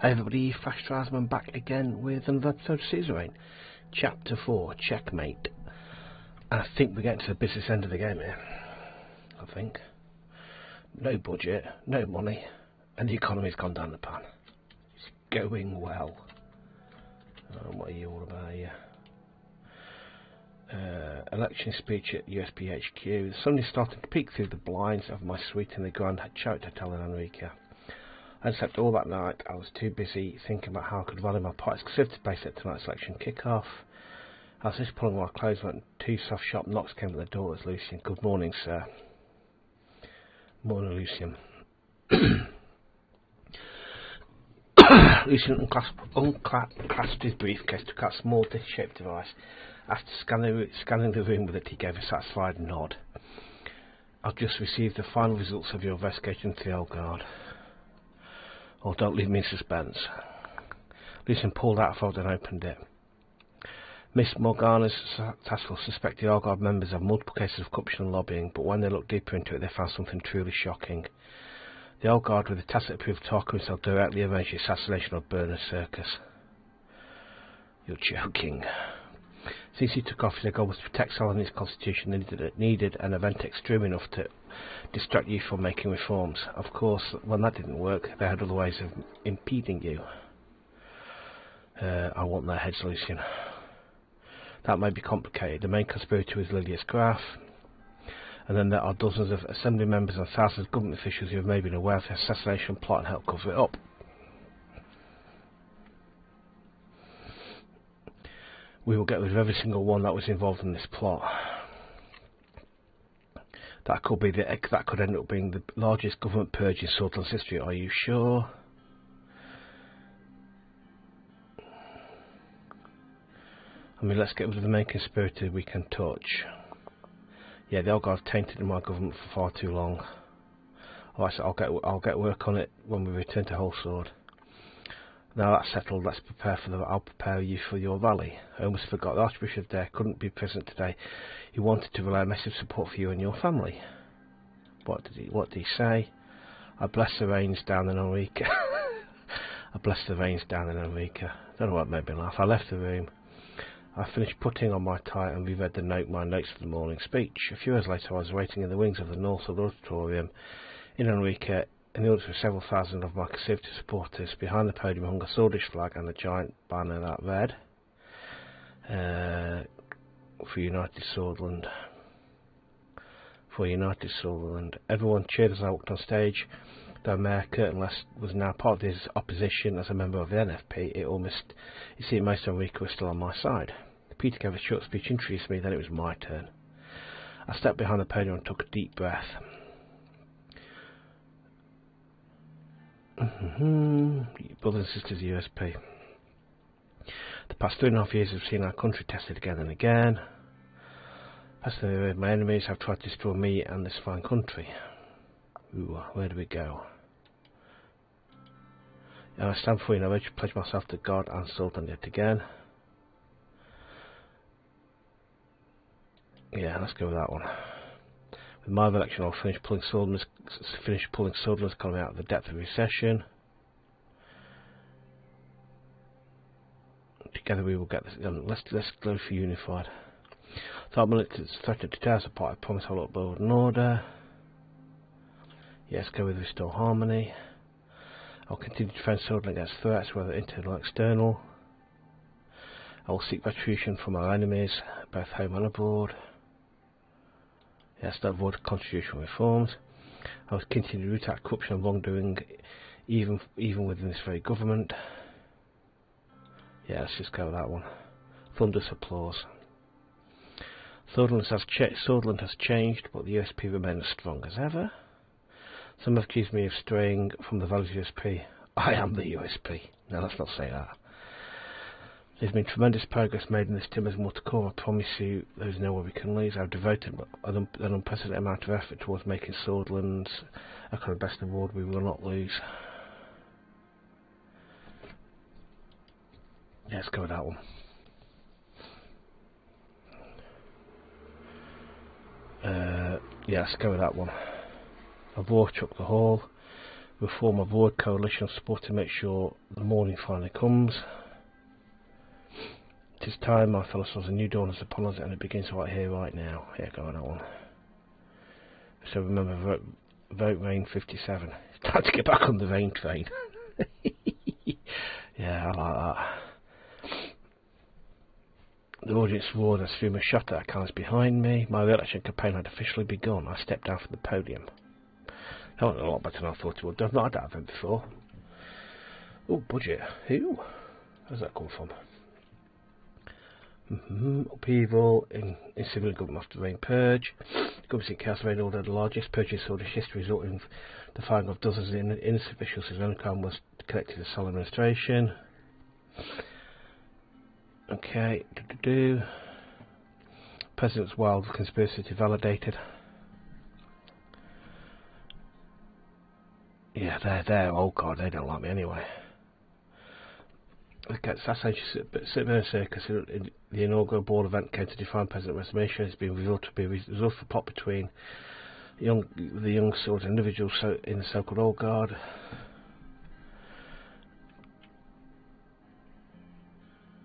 Hi everybody, Flash Trasman back again with another episode of Suzerain. Chapter 4, Checkmate. I think we're getting to the business end of the game here. I think. No budget, no money, and the economy's gone down the pan. It's going well. What are you all about here? Election speech at USB HQ. Somebody starting to peek through the blinds of my suite in the Grand Chariot Hotel in Enrica. I slept all that night. I was too busy thinking about how I could value my part exclusive space at tonight's election kick-off. I was just pulling my clothes when two soft sharp knocks came at the door. It was Lucian. Good morning, sir. Morning, Lucian. Lucian unclasped his briefcase, took out a small dish-shaped device. After scanning the room with it, he gave a satisfied nod. I've just received the final results of your investigation into the old guard. Oh, don't leave me in suspense. Lucian pulled out a folder and opened it. Miss Morgana's task force suspected the Argyle members of multiple cases of corruption and lobbying, but when they looked deeper into it, they found something truly shocking. The old guard, with the tacit approval of Tarquin himself, directly arranged the assassination of Bernard Circus. You're joking. Since he took office, their goal was to protect Saladin's constitution. They needed an event extreme enough to distract you from making reforms. Of course, when that didn't work, they had other ways of impeding you. I want their heads, Lucian. That may be complicated. The main conspirator was Lilius Graf, and then there are dozens of assembly members and thousands of government officials who have maybe been aware of the assassination plot and helped cover it up. We will get rid of every single one that was involved in this plot. That could end up being the largest government purge in Sordland's history. Are you sure? I mean, let's get rid of the main conspirator we can touch. Yeah, the old guy's tainted in my government for far too long. Alright, so I'll get work on it when we return to Wholesword. Now that's settled, let's prepare for I'll prepare you for your rally. I almost forgot the Archbishop there couldn't be present today. He wanted to relay a message of support for you and your family. What did he say? I bless the rains down in Enrica. I bless the rains down in Enrica. Don't know what made me laugh. I left the room. I finished putting on my tie and reread my notes for the morning speech. A few hours later I was waiting in the wings of the north of the auditorium in Enrica, in the audience with several thousand of my conservative supporters. Behind the podium hung a Swordish flag and a giant banner that read, for United Sordland. For United Sordland. Everyone cheered as I walked on stage. Though Mayor Curtinless was now part of his opposition as a member of the NFP, it seemed most of Enrica was still on my side. Peter gave a short speech, introduced me, then it was my turn. I stepped behind the podium and took a deep breath. Brothers and sisters, USP. The past 3.5 years have seen our country tested again and again. My enemies have tried to destroy me and this fine country. Ooh, where do we go? I stand before you now, I pledge myself to God and Sordland yet again. Yeah, let's go with that one. With my election, I'll finish pulling Sordland's economy out of the depth of recession. Together we will get this done. Let's go for unified. So I'm threatened to tear us apart. I promise I'll upload an order. Yes, go with restore harmony. I'll continue to defend Sordland against threats, whether internal or external. I will seek retribution from our enemies, both home and abroad. Yes, to avoid constitutional reforms. I will continue to root out corruption and wrongdoing, even within this very government. Yeah, let's just go with that one. Thunderous applause. Sordland has changed, but the USP remains as strong as ever. Some have accused me of straying from the values of USP. I am the USP. No, let's not say that. There's been tremendous progress made in this Timbers more to come. I promise you there is nowhere we can lose. I've devoted an unprecedented amount of effort towards making Sordland's a kind of best award we will not lose. Yeah, let's go with that one. Yeah, let's go with that one. I've overtook the hall. We'll form a broad coalition of support to make sure the morning finally comes. It is time, my fellow sons, a new dawn is upon us, and it begins right here, right now. Yeah, go on that one. So remember, vote Rayne 57. It's time to get back on the Rayne train. Yeah, I like that. The audience roared as Fuma shot at cars behind me. My re-election campaign had officially begun. I stepped down from the podium. That went a lot better than I thought it would. I've not had that event before. Oh, budget. Who? Where's that come from? Upheaval in civilian government after the Rayne purge. Governments in Chaos Rayne ordered the largest purchase order history, resulting in the firing of dozens of innocent officials. Suzerain was connected to the Sol administration. Okay. President's wild conspiracy validated. Yeah, they're there. Oh god, they don't like me anyway. Suzerain circus, the inaugural board event came to define President Rayne. Has been revealed to be a result of a plot between the young sort of individuals in the so-called Old Guard.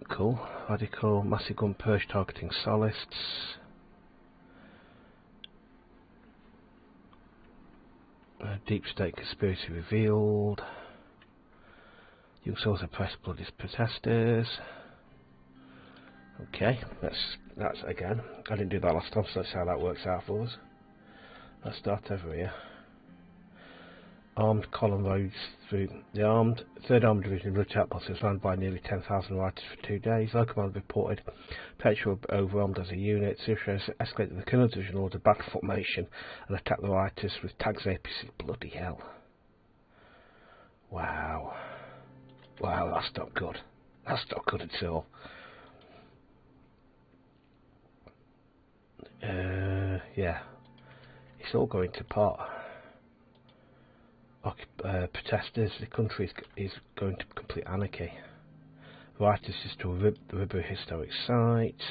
Cool. Radical massive gun purge targeting solists. Deep state conspiracy revealed. Young soldiers oppressed bloody protesters. Okay, that's again. I didn't do that last time, so let's see how that works out for us. Let's start over here. Armed column roads through the 3rd Armoured Division route outpost was manned by nearly 10,000 rioters for 2 days. Local command reported potential overwhelmed as a unit. Suzerain escalated the Colonel Division ordered battle formation and attacked the rioters with tags and APCs. Bloody hell. Wow. Wow, that's not good. That's not good at all. Yeah. It's all going to pot. Protesters, the country is going to complete anarchy. Rioters destroy the River Historic Site.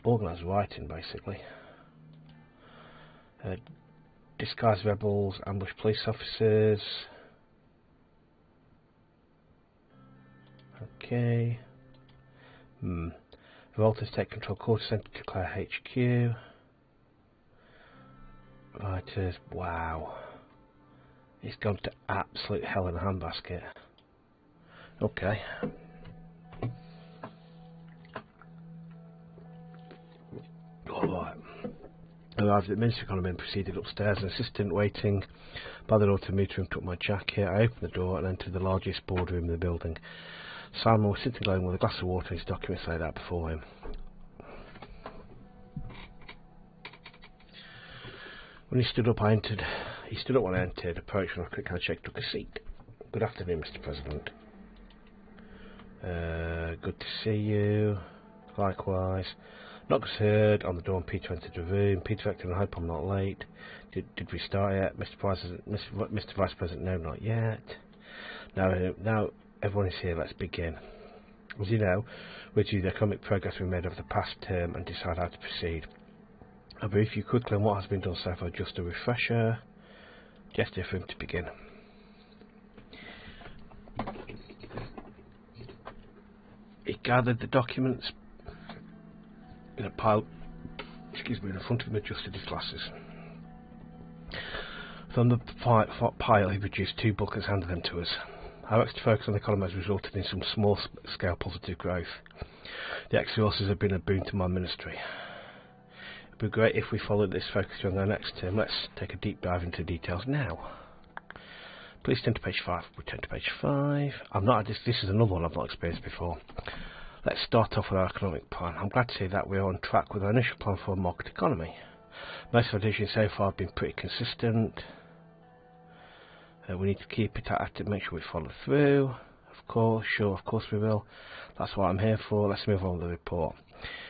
Organised rioting, basically. Disguised rebels, ambush police officers. Okay. Revolters take control quarter center to declare HQ. Rioters, wow. It's gone to absolute hell in a handbasket. Okay. Alright. Arrived at Ministry Economy and proceeded upstairs. An assistant waiting by the door to meet room took my jacket. I opened the door and entered the largest boardroom in the building. Simon was sitting alone with a glass of water and his documents laid out before him. When he stood up, He stood up when I entered, approached and a quick handshake, took a seat. Good afternoon, Mr. President. Good to see you. Likewise. Knocks heard on the door and Peter entered the room. Peter acted, I hope I'm not late. Did we start yet? Mr. Vice President, no, not yet. Now everyone is here, let's begin. As you know, we're due the economic progress we made over the past term and decide how to proceed. I'll brief you quickly on what has been done so far, just a refresher. Gesture for him to begin. He gathered the documents in a pile, in front of him, adjusted his glasses. From the pile he produced 2 books and handed them to us. Our extra focus on the economy has resulted in some small scale positive growth. The extra resources have been a boon to my ministry. It would be great if we followed this focus during our next term. Let's take a deep dive into details now. Please turn to page 5. We turn to page 5. This is another one I've not experienced before. Let's start off with our economic plan. I'm glad to see that we're on track with our initial plan for a market economy. Most of our decisions so far have been pretty consistent. We need to keep it at it, make sure we follow through. Of course we will. That's what I'm here for. Let's move on with the report.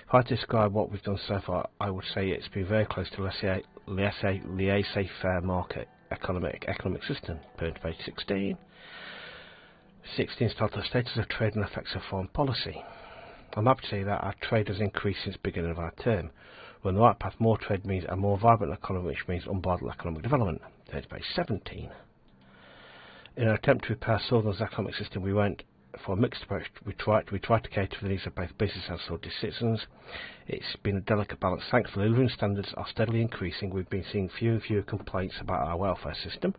If I had to describe what we've done so far, I would say it's been very close to laissez-faire market economic system. Turn to page 16. 16 starts the status of trade and effects of foreign policy. I'm happy to say that our trade has increased since the beginning of our term. We're on the right path. More trade means a more vibrant economy, which means unbridled economic development. Turn to page 17. In our attempt to repair Sordland's economic system, we went for a mixed approach. We tried to cater for the needs of both business and Swedish citizens. It's been a delicate balance. Thankfully, living standards are steadily increasing. We've been seeing fewer and fewer complaints about our welfare system.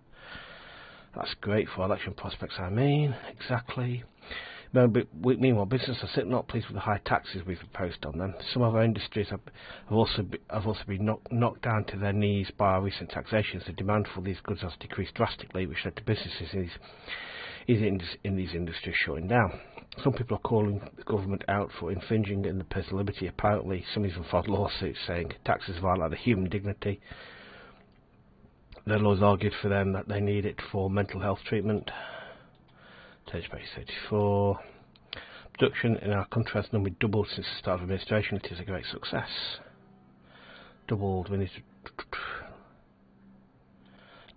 That's great for election prospects, I mean. Exactly. Meanwhile, businesses are still not pleased with the high taxes we've imposed on them. Some of our industries have also been knocked down to their knees by our recent taxations. The demand for these goods has decreased drastically, which led to businesses in these industries shutting down. Some people are calling the government out for infringing in the personal liberty. Apparently, some even filed lawsuits saying taxes violate the human dignity. Their lawyers argued for them that they need it for mental health treatment. Page 34. Production in our country has normally doubled since the start of administration. It is a great success. Doubled. We need to.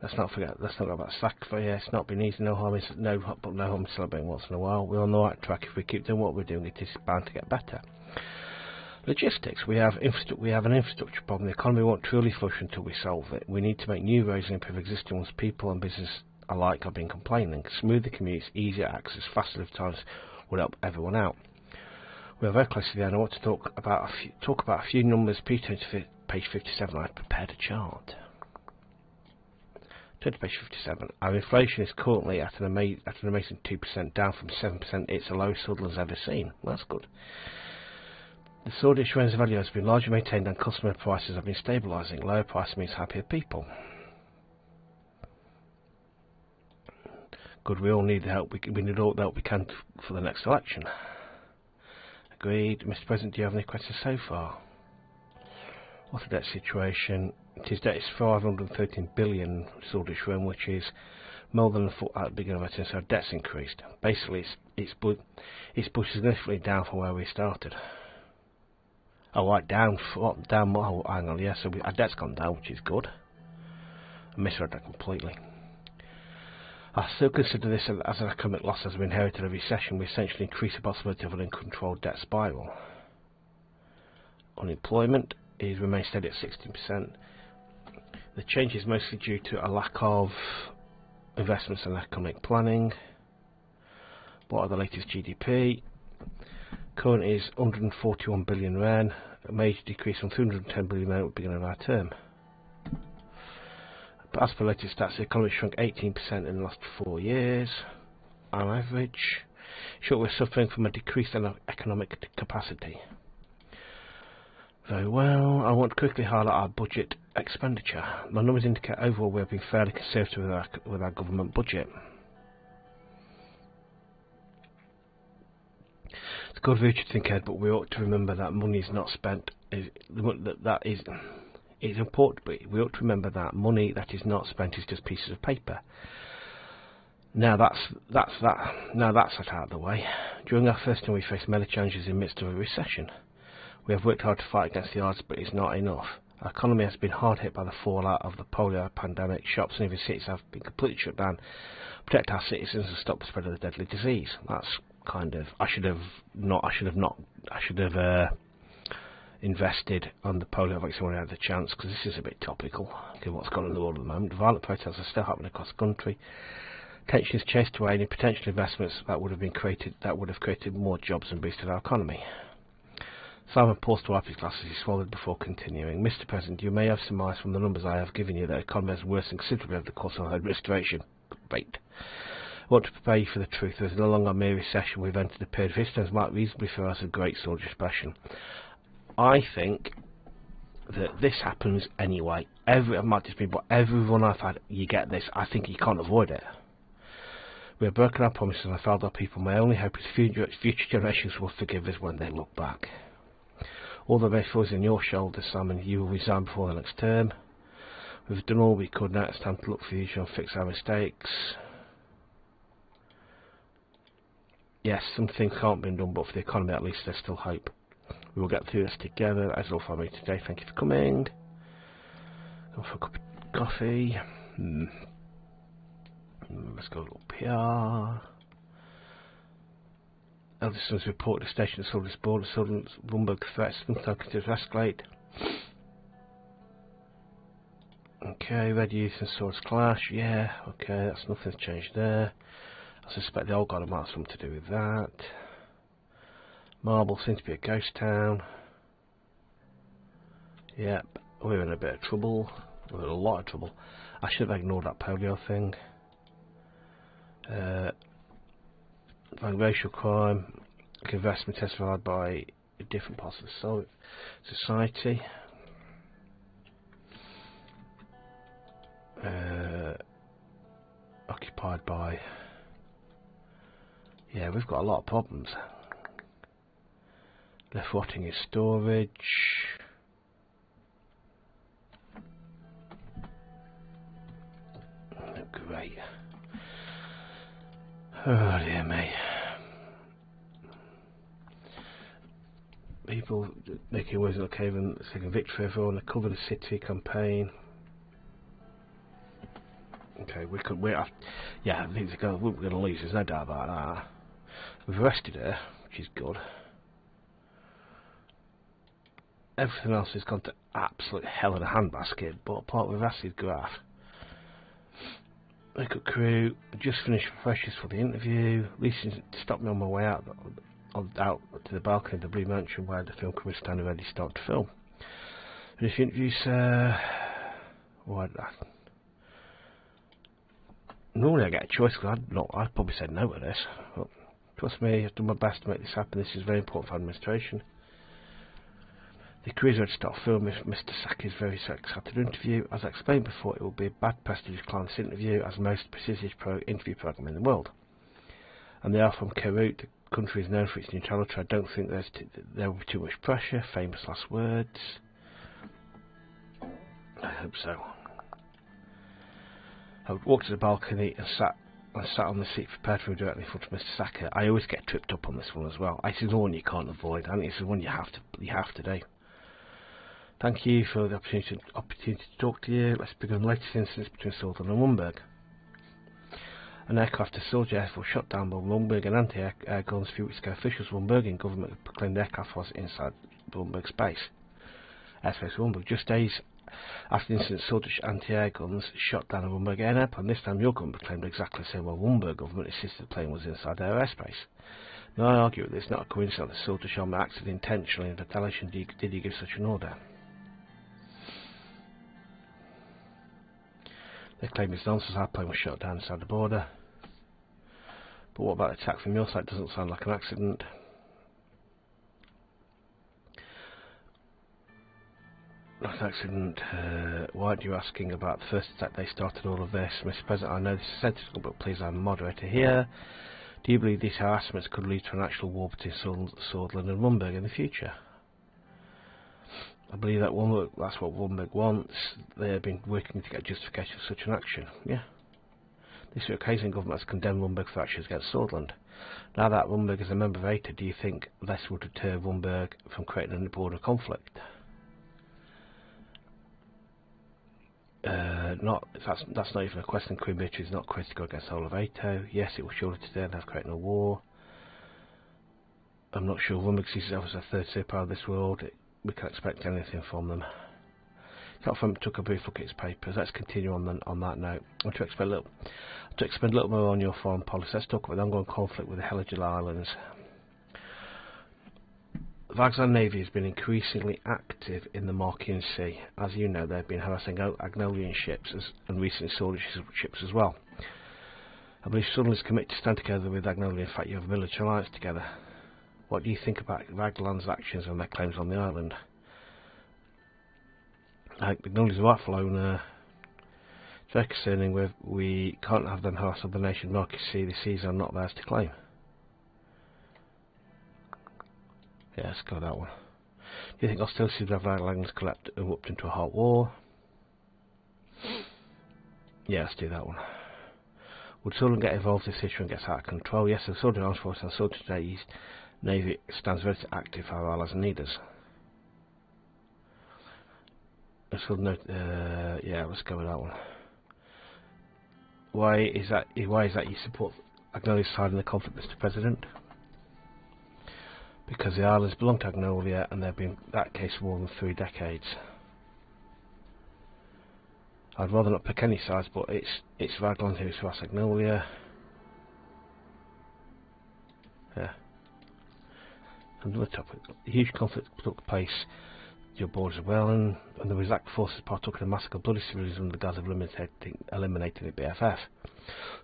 Let's not forget about sacrifice. Yeah, it's not been easy. No harm in celebrating once in a while. We're on the right track. If we keep doing what we're doing, it is bound to get better. Logistics. We have an infrastructure problem. The economy won't truly flourish until we solve it. We need to make new roads and improve existing ones. People and business alike have been complaining. Smoother commutes, easier access, faster live times would help everyone out. We are very close to the end. I want to talk about a few numbers. Please turn to page 57. I've prepared a chart. Turn to page 57. Our inflation is currently at an amazing 2%, down from 7%. It's the lowest Sordland's ever seen. Well, that's good. The Swedish Rayne's value has been largely maintained and customer prices have been stabilising. Lower price means happier people. Good, we all need the help. We need all the help we can for the next election. Agreed. Mr. President, do you have any questions so far? What's the debt situation? His debt is 513 billion Swedish krona, which is more than at the beginning of it, so debt's increased. Basically, it's pushed significantly down from where we started. Oh, right, down more. Oh, hang on, yeah, so our debt's gone down, which is good. I misread that completely. I still consider this as an economic loss as we inherited a recession. We essentially increase the possibility of an uncontrolled debt spiral. Unemployment remains steady at 16%. The change is mostly due to a lack of investments and economic planning. What are the latest GDP? Current is 141 billion ren, a major decrease from 310 billion ren at the beginning of our term. But as per latest stats, the economy shrunk 18% in the last 4 years, on average. Sure, we're suffering from a decreased economic capacity. Very well. I want to quickly highlight our budget expenditure. My numbers indicate overall we have been fairly conservative with our government budget. It's good for you to think ahead, but we ought to remember that money is not spent. It's important, but we ought to remember that money that is not spent is just pieces of paper. Now that's out of the way. During our first term, we faced many challenges in the midst of a recession. We have worked hard to fight against the odds, but it's not enough. Our economy has been hard hit by the fallout of the polio pandemic. Shops and even cities have been completely shut down. Protect our citizens and stop the spread of the deadly disease. That's kind of I should have invested on the polio vaccine when I had the chance, because this is a bit topical given what's going on in the world at the moment. Violent protests are still happening across the country. Tensions chased away any potential investments that would have created more jobs and boosted our economy. Simon paused to wipe his glasses. He swallowed before continuing. Mr. President, you may have surmised from the numbers I have given you that the economy has worsened considerably over the course of our administration. Great. I want to prepare you for the truth. There is no longer a mere recession. We've entered a period of history that might reasonably for us a great Swedish depression. I think that this happens anyway. Everyone I've had, you get this. I think you can't avoid it. We have broken our promises and I failed our people. My only hope is future generations will forgive us when they look back. All the way falls in your shoulders, Simon. You will resign before the next term. We've done all we could. Now it's time to look for the future and fix our mistakes. Yes, some things can't be done, but for the economy at least there's still hope. We will get through this together. That's all for me today. Thank you for coming. Go for a cup of coffee. Let's go up here. Elderson's report to station at Sordland's border. Sordland's Rumberg threats sometimes considered to escalate. Okay, red youth and swords clash. Yeah, okay, that's nothing's changed there. I suspect the old god might have something to do with that. Marble seems to be a ghost town. Yep, we're in a bit of trouble. We're in a lot of trouble. I should have ignored that polio thing. Racial crime, investment testified by different parts of the society. Occupied by. Yeah, we've got a lot of problems. Left rotting in storage. Great. Oh dear me. People making ways look even taking victory for everyone. The cover the city campaign. Okay, yeah, things are we're going to lose. There's no doubt about that. We've arrested her, which is good. Everything else has gone to absolute hell in a handbasket, but apart from acid graph. Makeup crew, just finished freshers for the interview. Lisa stopped me on my way out to the balcony of the Blue Mansion where the film crew was standing ready to start to film. Finished the interview, sir. Normally I get a choice because I'd probably say no to this. But trust me, I've done my best to make this happen. This is very important for administration. The crew is ready to start filming Mr. Saki's very excited interview. As I explained before, it will be a bad press to decline this interview as most prestigious interview program in the world. And they are from Kerut. The country is known for its neutrality. I don't think there will be too much pressure. Famous last words. I hope so. I walked to the balcony and sat on the seat prepared for directly in front of Mr. Saki. I always get tripped up on this one as well. This is the one you can't avoid. I think this is one you have to do. Thank you for the opportunity to talk to you. Let's begin the latest incidents between Sordland and Wurmberg. An aircraft soldier air force shot down by Wurmberg and anti-air guns a few weeks ago. Officials Wurmbergian government proclaimed the aircraft was inside Wurmberg airspace Wurmberg. Just days after the incident, soldiers anti-air guns shot down a Wurmberg airport, and this time your government claimed exactly the same while Wurmberg government insisted the plane was inside their airspace. Now I argue that it's not a coincidence that the soldier shot acted intentionally in retaliation. Did he give such an order? They claim it's nonsense. Our plane was shot down inside the border. But what about the attack from your side? Doesn't sound like an accident. Not an accident. Why are you asking about the first attack? They started all of this. Mr. President, I know this is sensible, but please, I'm a moderator here. Do you believe these harassments could lead to an actual war between Sordland and Wurmberg in the future? I believe that that's what Wurmberg wants. They have been working to get justification for such an action. Yeah. This occasion government has condemned Wurmberg for actions against Sordland. Now that Wurmberg is a member of ATA, do you think this will deter Wurmberg from creating a border conflict? That's not even a question. Queen Beatrice is not critical against the whole of ATO. Yes, it will surely today and have created a war. I'm not sure Wurmberg sees itself as a third superpower of this world. We can't expect anything from them. Catfront took a brief look at its papers. Let's continue on that note. I want to expand a little more on your foreign policy. Let's talk about the ongoing conflict with the Heligal Islands. The Vaxland Navy has been increasingly active in the Markian Sea. As you know, they've been harassing Agnolian ships and recently Swordfish ships as well. I believe Sordland is committed to stand together with Agnolia. In fact, you have a military alliance together. What do you think about Ragland's actions and their claims on the island? Agnolia's rightful owner. It's very concerning. We can't have them harass other nations. Markian Sea, the seas are not theirs to claim. Yeah, let's go with that one. Do you think hostilities with Ragland's erupt into a hot war? Yeah, let's do that one. Would Sordland get involved if the situation gets out of control? Yes, the Sordland Armed Forces and Sordland Navy stands ready to act if our allies need us. Yeah, let's go with that one. Why is that you support Agnolia's side in the conflict, Mr. President? Because the islands belong to Agnolia and they've been that case for more than 3 decades. I'd rather not pick any sides, but it's Raglan who's Rassagnolia. Yeah. Another topic. A huge conflict took place your borders of Wales, and the Rizak forces partook in a massacre of bloody civilians under the guise of eliminating the BFF.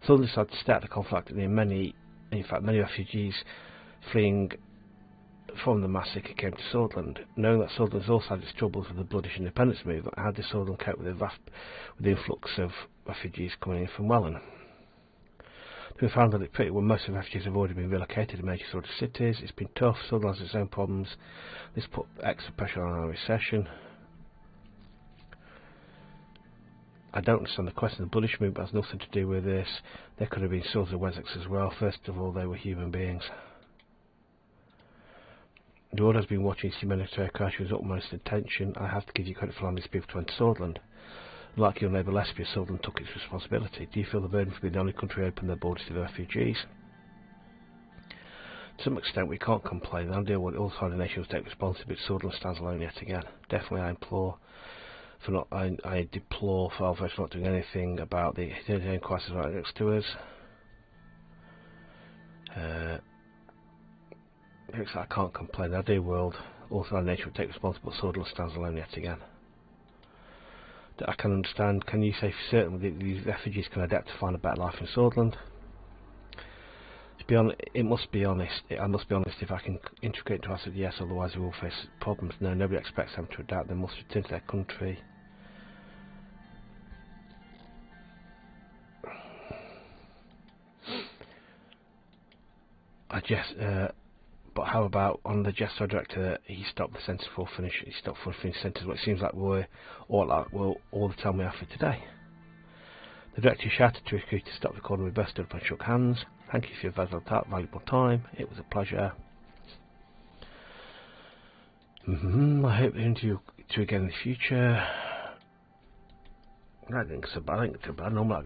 Sordland decided to start the conflict, and many refugees fleeing from the massacre came to Sordland. Knowing that Sordland has also had its troubles with the bloodish independence movement, how did Sordland cope with the influx of refugees coming in from Welland? We found that most of the refugees have already been relocated to major sort of cities. It's been tough. Sordland has its own problems. This put extra pressure on our recession. I don't understand the question. The bloodish movement has nothing to do with this. There could have been sort of Wessex as well. First of all, they were human beings. The world has been watching this humanitarian crash with utmost attention. I have to give you credit for allowing these people to enter Sordland. Like your neighbour Lesbia, Sordland took its responsibility. Do you feel the burden for being the only country open their borders to the refugees? To some extent we can't complain. The idea what all sides of the nation will take responsibility, but Sordland stands alone yet again. Definitely I deplore for Alvarez not doing anything about the humanitarian crisis right next to us. I can't complain. The ideal world, all sides of the nation will take responsibility, but Sordland stands alone yet again. I can understand. Can you say for certain that these refugees can adapt to find a better life in Sordland? To be honest, I must be honest. If I can integrate into answer yes, otherwise we will face problems. No, nobody expects them to adapt. They must return to their country. But how about on the Jester director? He stopped the sentence for finish. He stopped for finish sentence. But it seems like we're all the time we have for today. The director shouted to his crew to stop recording. We both stood up and shook hands. Thank you for your valuable time. It was a pleasure. I hope to interview you again in the future. I think so bad. I think it's so bad. Normally,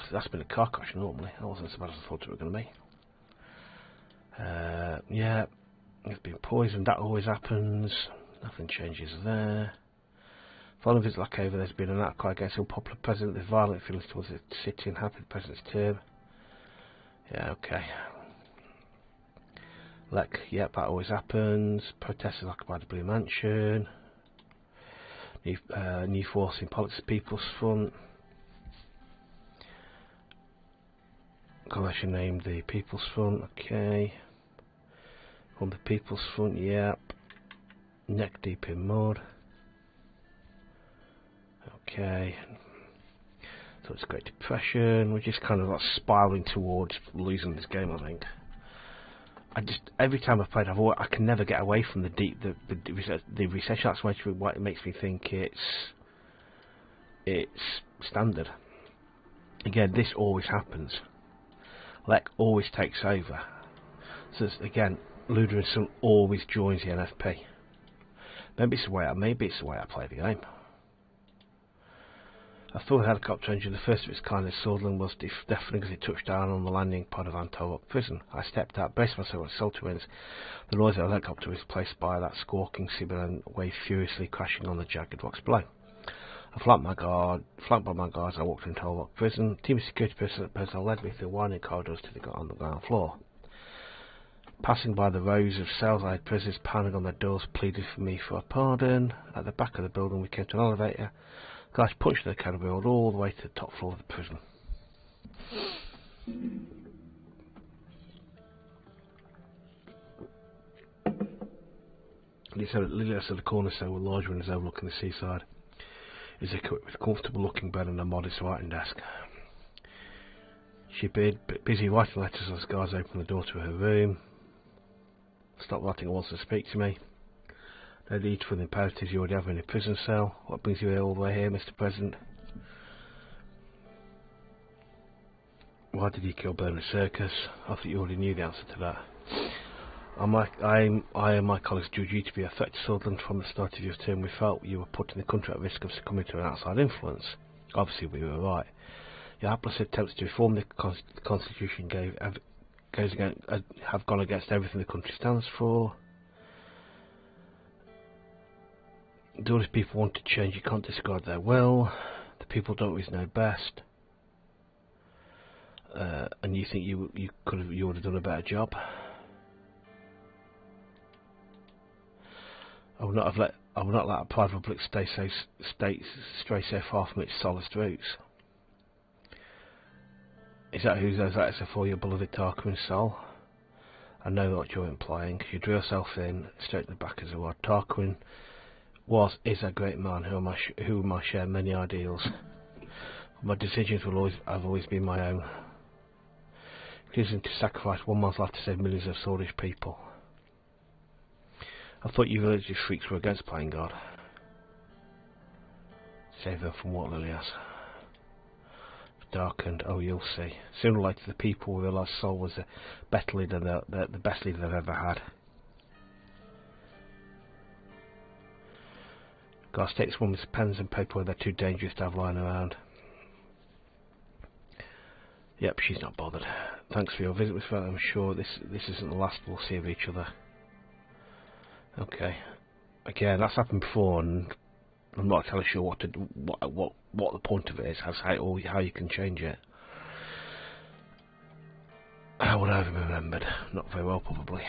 that's been a car crash. Normally, that wasn't so bad as I thought it was going to be. Yeah, it's been poisoned. That always happens. Nothing changes there. Following his lack over, there's been an outcry against the unpopular president with violent feelings towards the city and happy the president's term. Yeah, okay. Yep, that always happens. Protesters occupied the Blue Mansion. New force in politics, People's Front. Coalition named the People's Front, okay. On the People's Front, yep. Neck deep in mud. Okay. So it's Great Depression. We're just kind of like spiraling towards losing this game, I think. Every time I've played, I can never get away from the recession. That's why it makes me think it's standard. Again, this always happens. Lek always takes over. So again, Luderism always joins the NFP. Maybe it's the way I play the game. I thought the helicopter engine, the first of its kind in Sordland, was deafening as it touched down on the landing pod of Torpor Prison. I stepped out, braced myself on salty winds. The noise of the helicopter was replaced by that squawking Suzerain wave furiously crashing on the jagged rocks below. I flanked by my guards, I walked into Torpor Prison. A team of security personnel led me through winding corridors to the ground floor. Passing by the rows of cells, I had prisoners pounding on their doors, pleading for me for a pardon. At the back of the building, we came to an elevator. Guys punched the cannibal road all the way to the top floor of the prison. Lily said the corner cell with large windows overlooking the seaside is equipped with a comfortable looking bed and a modest writing desk. She'd been busy writing letters as guards opened the door to her room. Stopped writing and wants to speak to me. No need for the imperatives you already have in a prison cell. What brings you here all the way here, Mr. President? Why did you kill Bernard Circus? I thought you already knew the answer to that. I and my colleagues judge you to be a threat to Sordland from the start of your term. We felt you were putting the country at risk of succumbing to an outside influence. Obviously we were right. Your hapless attempts to reform the Constitution have gone against everything the country stands for. Do all these people want to change? You can't discard their will. The people don't always know best, and you think you would have done a better job. I would not let a private public stray so far from its solid roots. Is that who those letters are for, your beloved Tarquin soul? I know what you're implying. You drew yourself in straight to the back as a word. Tarquin is a great man whom I share many ideals. My decisions have always been my own, including to sacrifice one man's life to save millions of Swordish people. I thought you religious freaks were against playing God. Save them from what, Lilias? Darkened. Oh, you'll see. Sooner or later, the people will realise Sol was the best leader they've ever had. Guys, take this woman's pens and paper where they're too dangerous to have lying around. Yep, she's not bothered. Thanks for your visit, Miss Vale. I'm sure this isn't the last we'll see of each other. Okay. Again, that's happened before, and I'm not entirely sure what the point of it is, how you can change it. How would I have remembered? Not very well, probably.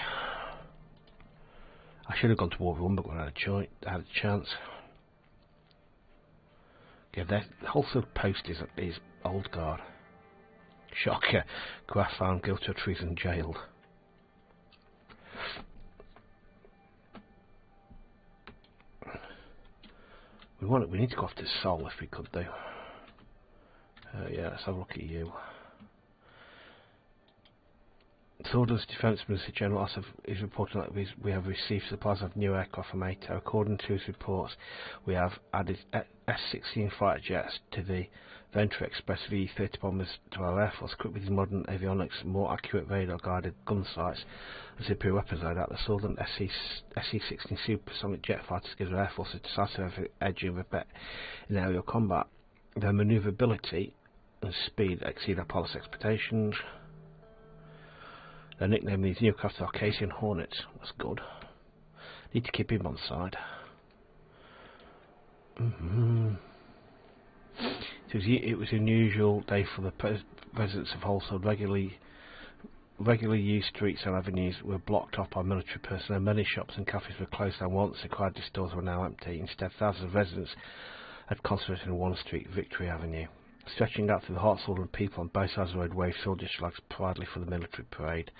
I should have gone to war with Umber when I had a chance. Yeah, the whole post is old guard. Shocker. Graf found guilty of treason, jailed. We need to go after Sol if we could do. Yeah, let's have a look at you. Sordland's Defence Minister General is reporting that we have received supplies of new aircraft from NATO. According to his reports, we have added S-16 fighter jets to the Venture Express V-30 bombers to our Air Force, equipped with modern avionics, more accurate radar-guided gun sights, and superior weapons like that. The Sordland SE-16 supersonic jet fighters gives our Air Force a decisive edge in aerial combat. Their manoeuvrability and speed exceed our pilot's expectations. Their nickname these new craft are Arcasian Hornets. That's good. Need to keep him on side. It was an unusual day for the residents of Holswood. Regularly used streets and avenues were blocked off by military personnel. Many shops and cafes were closed down once. The crowded stores were now empty. Instead, thousands of residents had concentrated in one street, Victory Avenue. Stretching out through the heart of Sordland, people on both sides of the road waved soldier flags proudly for the military parade.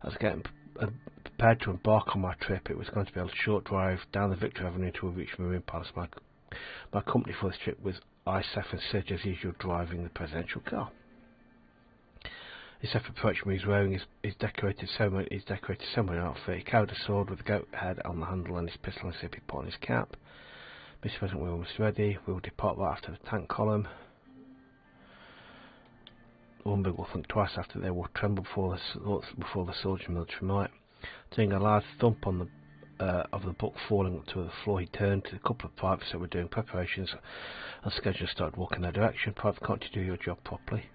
I was getting prepared to embark on my trip. It was going to be a short drive down the Victory Avenue to reach Marine Palace. My company for this trip was ISAF and Serge, as usual, driving the presidential car. ISAF approached me. He's wearing his decorated ceremony outfit. He carried a sword with a goat head on the handle and his pistol and zippy pot on his cap. Mr. President, we're almost ready. We will depart right after the tank column. Lumberg will think twice after they will tremble before the soldier military might. Taking a loud thump on of the book falling to the floor, he turned to a couple of privates that were doing preparations and schedule started walking in their direction. Private, can't you do your job properly?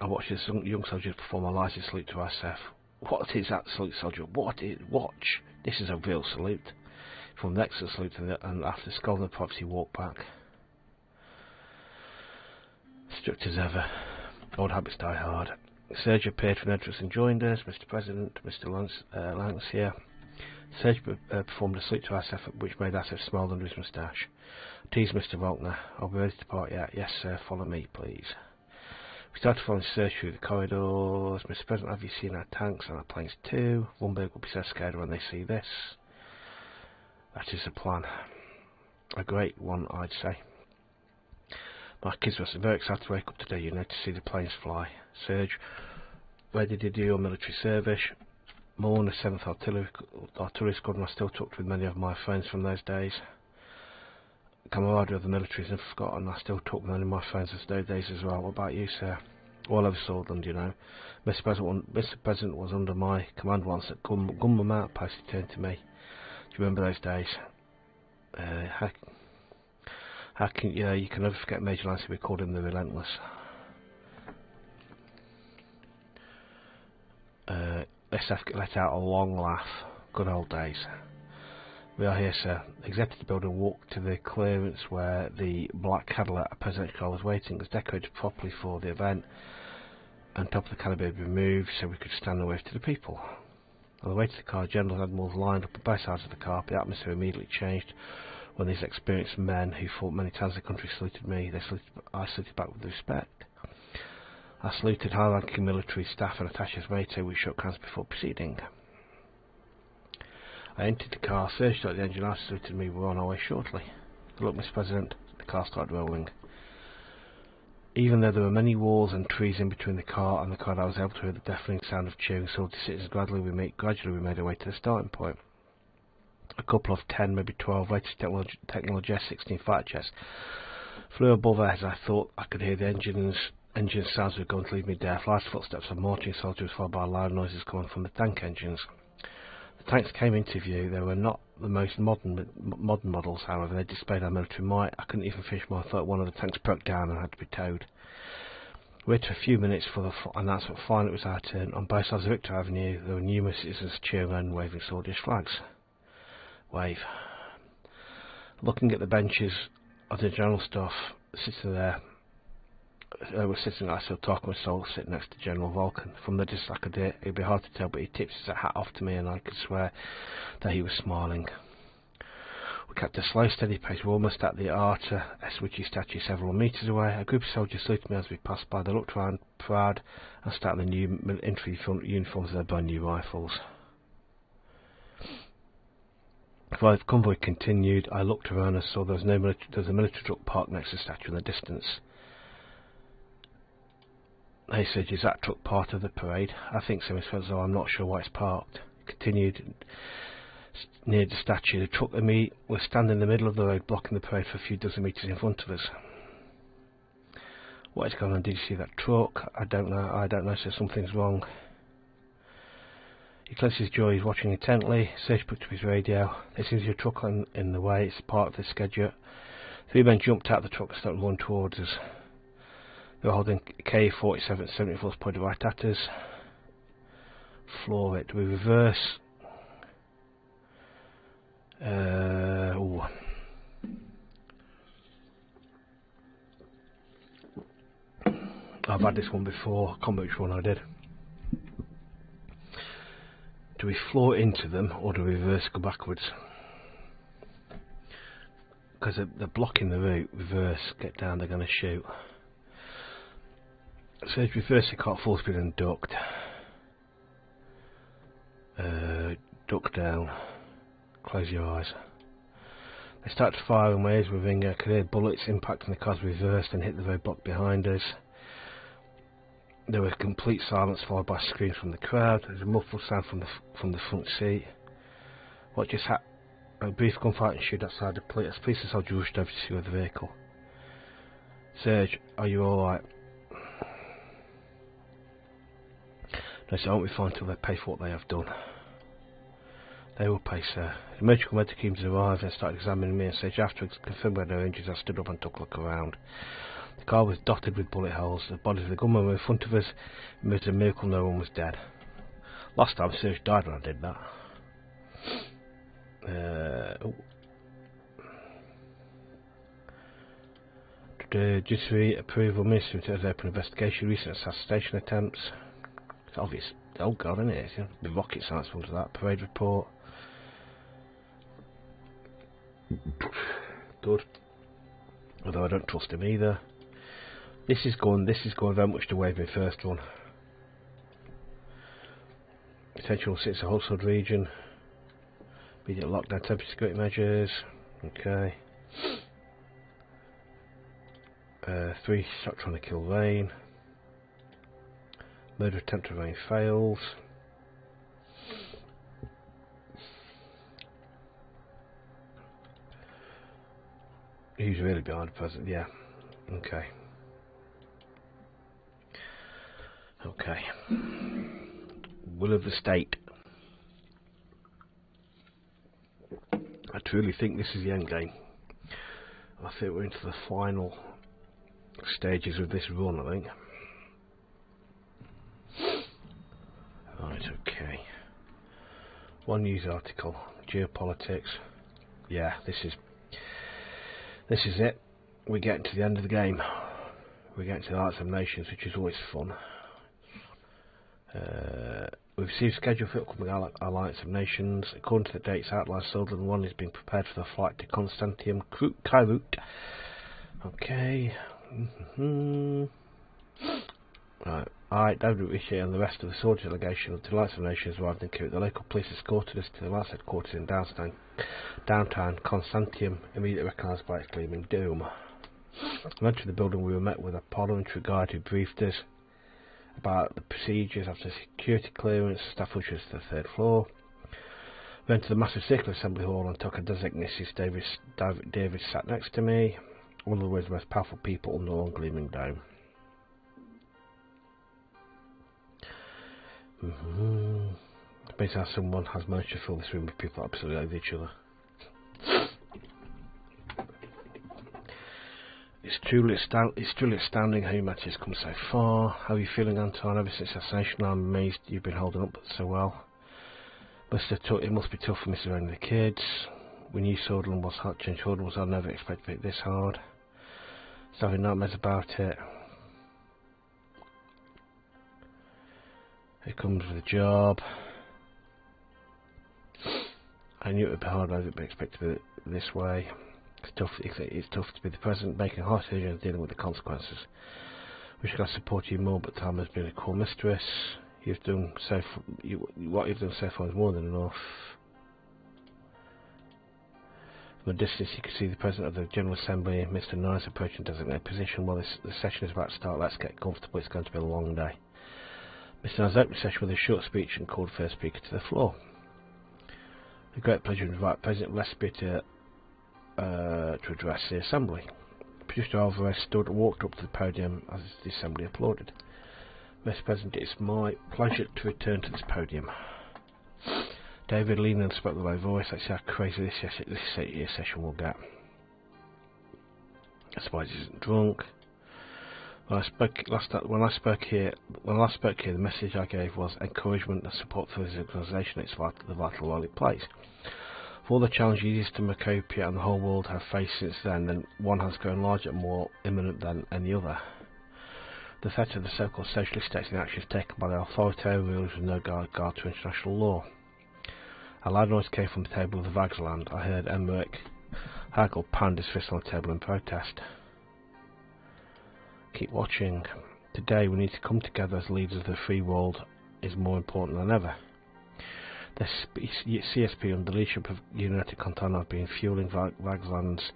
I watched this young soldier perform a lighted salute to ISAF. What is that salute, soldier? Watch. This is a real salute. From the next salute, and after scolding the privates, he walked back. Strict as ever. Old habits die hard. Serge appeared from the entrance and joined us. Mr. President, Mr. Lance here. Serge performed a salute to ISAF, which made ISAF smile under his moustache. Tease Mr. Volkner. I'll be ready to depart yet. Yes, sir. Follow me, please. We started following Serge through the corridors. Mr. President, have you seen our tanks and our planes too? Wumberg will be so scared when they see this. That is the plan. A great one, I'd say. My kids were very excited to wake up today, to see the planes fly. Serge, ready to do your military service. More in the 7th Artillery Squadron. I still talked with many of my friends from those days. Camaraderie of the military isn't forgotten. I still talk with many of my friends of those days as well. What about you, sir? All over Sordland, Mr. President was under my command once at Gunman Outpost. He turned to me. Do you remember those days? How can you can never forget Major Lance. We called him the Relentless. SF let out a long laugh. Good old days. We are here, sir. The executive builder walked to the clearance where the black Cadillac, a presidential car, was waiting. It was decorated properly for the event, and top of the canopy had been removed so we could stand and wave to the people. On the way to the car, generals and admirals lined up at both sides of the car. The atmosphere immediately changed when these experienced men who fought many times in the country saluted me. I saluted back with respect. I saluted high-ranking military staff and attaches mate. We shook hands before proceeding. I entered the car, searched out the engine, I saluted me. We were on our way shortly. Look, Mr. President, the car started rolling. Even though there were many walls and trees in between the car and the crowd, I was able to hear the deafening sound of cheering soldier citizens. Gradually we made our way to the starting point. A couple of 10, maybe 12 latest technology S-16 fighter jets flew above us. As I thought I could hear the engine sounds were going to leave me deaf. Large footsteps of marching soldiers followed by loud noises coming from the tank engines. The tanks came into view. They were not the most modern models, however. They displayed our military might. I couldn't even finish my thought. One of the tanks broke down and had to be towed. We waited a few minutes for the announcement. Finally, it was our turn. On both sides of Victor Avenue, there were numerous citizens cheering and waving soldiers' flags. Wave. Looking at the benches of the general staff sitting there, was sitting. I saw talking with Sol sitting next to General Vulcan. From the distance I could hear, it'd be hard to tell, but he tipped his hat off to me, and I could swear that he was smiling. We kept a slow, steady pace. We were almost at the Arta Eswitchy statue several metres away. A group of soldiers saluted me as we passed by. They looked round, proud, and started the new infantry uniforms of their brand new rifles. While the convoy continued, I looked around and saw there was a military truck parked next to the statue in the distance. Hey, said, is that truck part of the parade? I think so, Miss Fellows, I'm not sure why it's parked. Continued near the statue. The truck and me were standing in the middle of the road, blocking the parade for a few dozen metres in front of us. What is going on? Did you see that truck? I don't know, so something's wrong. He closed his jaw, he's watching intently. Serge picked up his radio. There seems to be a truck in the way, it's part of the schedule. 3 men jumped out of the truck and started running towards us. They were holding K-47 74 pointed right at us. Floor it. We reverse. I've had this one before. I can't remember which one I did. Do we floor into them or do we reverse, go backwards? Because they're blocking the route. Reverse, get down, they're going to shoot. So if reverse, you can't full speed and ducked. Duck down. Close your eyes. They started firing waves with Ringer. Could hear bullets impacting the cars reversed and hit the roadblock behind us. There was complete silence followed by screams from the crowd. There was a muffled sound from the front seat. What just happened? A brief gunfight ensued outside the police. Police and soldiers rushed over to secure the vehicle. Serge, are you alright? No, sir, I won't be fine until they pay for what they have done. They will pay, sir. The medical teams arrived and started examining me and Sage. After confirmed we had no injuries, I stood up and took a look around. The car was dotted with bullet holes. The bodies of the gunmen were in front of us. It was a miracle no one was dead. Last time Serge died when I did that. Judiciary approval, Ministry of open investigation, recent assassination attempts. It's obvious. Oh god, isn't it? It's the rocket science under that. Parade report. Good. Although I don't trust him either. This is going very much to wave my first one. Potential sits a Hussard region. Immediate lockdown, temporary security measures. Okay. 3 shot trying to kill Rayne. Murder attempt to Rayne fails. He's really behind the president, yeah. Okay. Okay. Will of the state. I truly think this is the end game. I think we're into the final stages of this run, I think. Right, okay. One news article. Geopolitics. yeah, this is it. We're getting to the end of the game. We're getting to the Alliance of Nations, which is always fun. We've received schedule for upcoming Alliance of Nations. According to the dates outlined, Sordland 1 is being prepared for the flight to Constantium Kairut. Okay. Right. I, David Rishi, and the rest of the Swords delegation of the Alliance of Nations arrived in Kairut. The local police escorted us to the Alliance headquarters in downtown Constantium, immediately recognised by its gleaming dome. When entering the building, we were met with a parliamentary guard who briefed us about the procedures after security clearance. Staff ushered us to the 3rd floor. We entered the massive circular assembly hall and took a designated. David sat next to me. One of the world's most powerful people under one gleaming dome. It's amazing how someone has managed to fill this room with people that absolutely love each other. It's truly astounding how humanity has come so far. How are you feeling, Anton? Ever since assassination, I'm amazed you've been holding up so well. It must be tough for Mr. Rayne and the kids. We knew Sordland was hard, change Sordland was. I never expected it this hard. So having nightmares about it. It comes with a job. I knew it would be hard. I didn't expect it this way. It's tough to be the president, making hard decisions and dealing with the consequences. Wish I could support you more, but time has been a cool mistress. What you've done so far is more than enough. From a distance, you can see the president of the General Assembly, Mr. Nice, approaching designated position. While the session is about to start, let's get comfortable. It's going to be a long day. Mr. Nice opened the session with a short speech and called first speaker to the floor. A great pleasure to invite President Rayne to address the assembly. Producer Alvarez stood and walked up to the podium as the assembly applauded. Mr. President, it's my pleasure to return to this podium. David leaned and spoke with a low voice. Let's see how crazy this session will get. I suppose he isn't drunk. When I last spoke here, the message I gave was encouragement and support for this organisation. It's the vital role it plays. For all the challenges to Macopia and the whole world have faced since then one has grown larger and more imminent than any other. The threat of the so-called socialist states and actions taken by the authoritarian rulers with no regard to international law. A loud noise came from the table of the Vagsland. I heard Emmerich Hagel pound his fist on the table in protest. Keep watching. Today we need to come together as leaders of the free world is more important than ever. The CSP under the leadership of United Continental have been fueling Vagsland's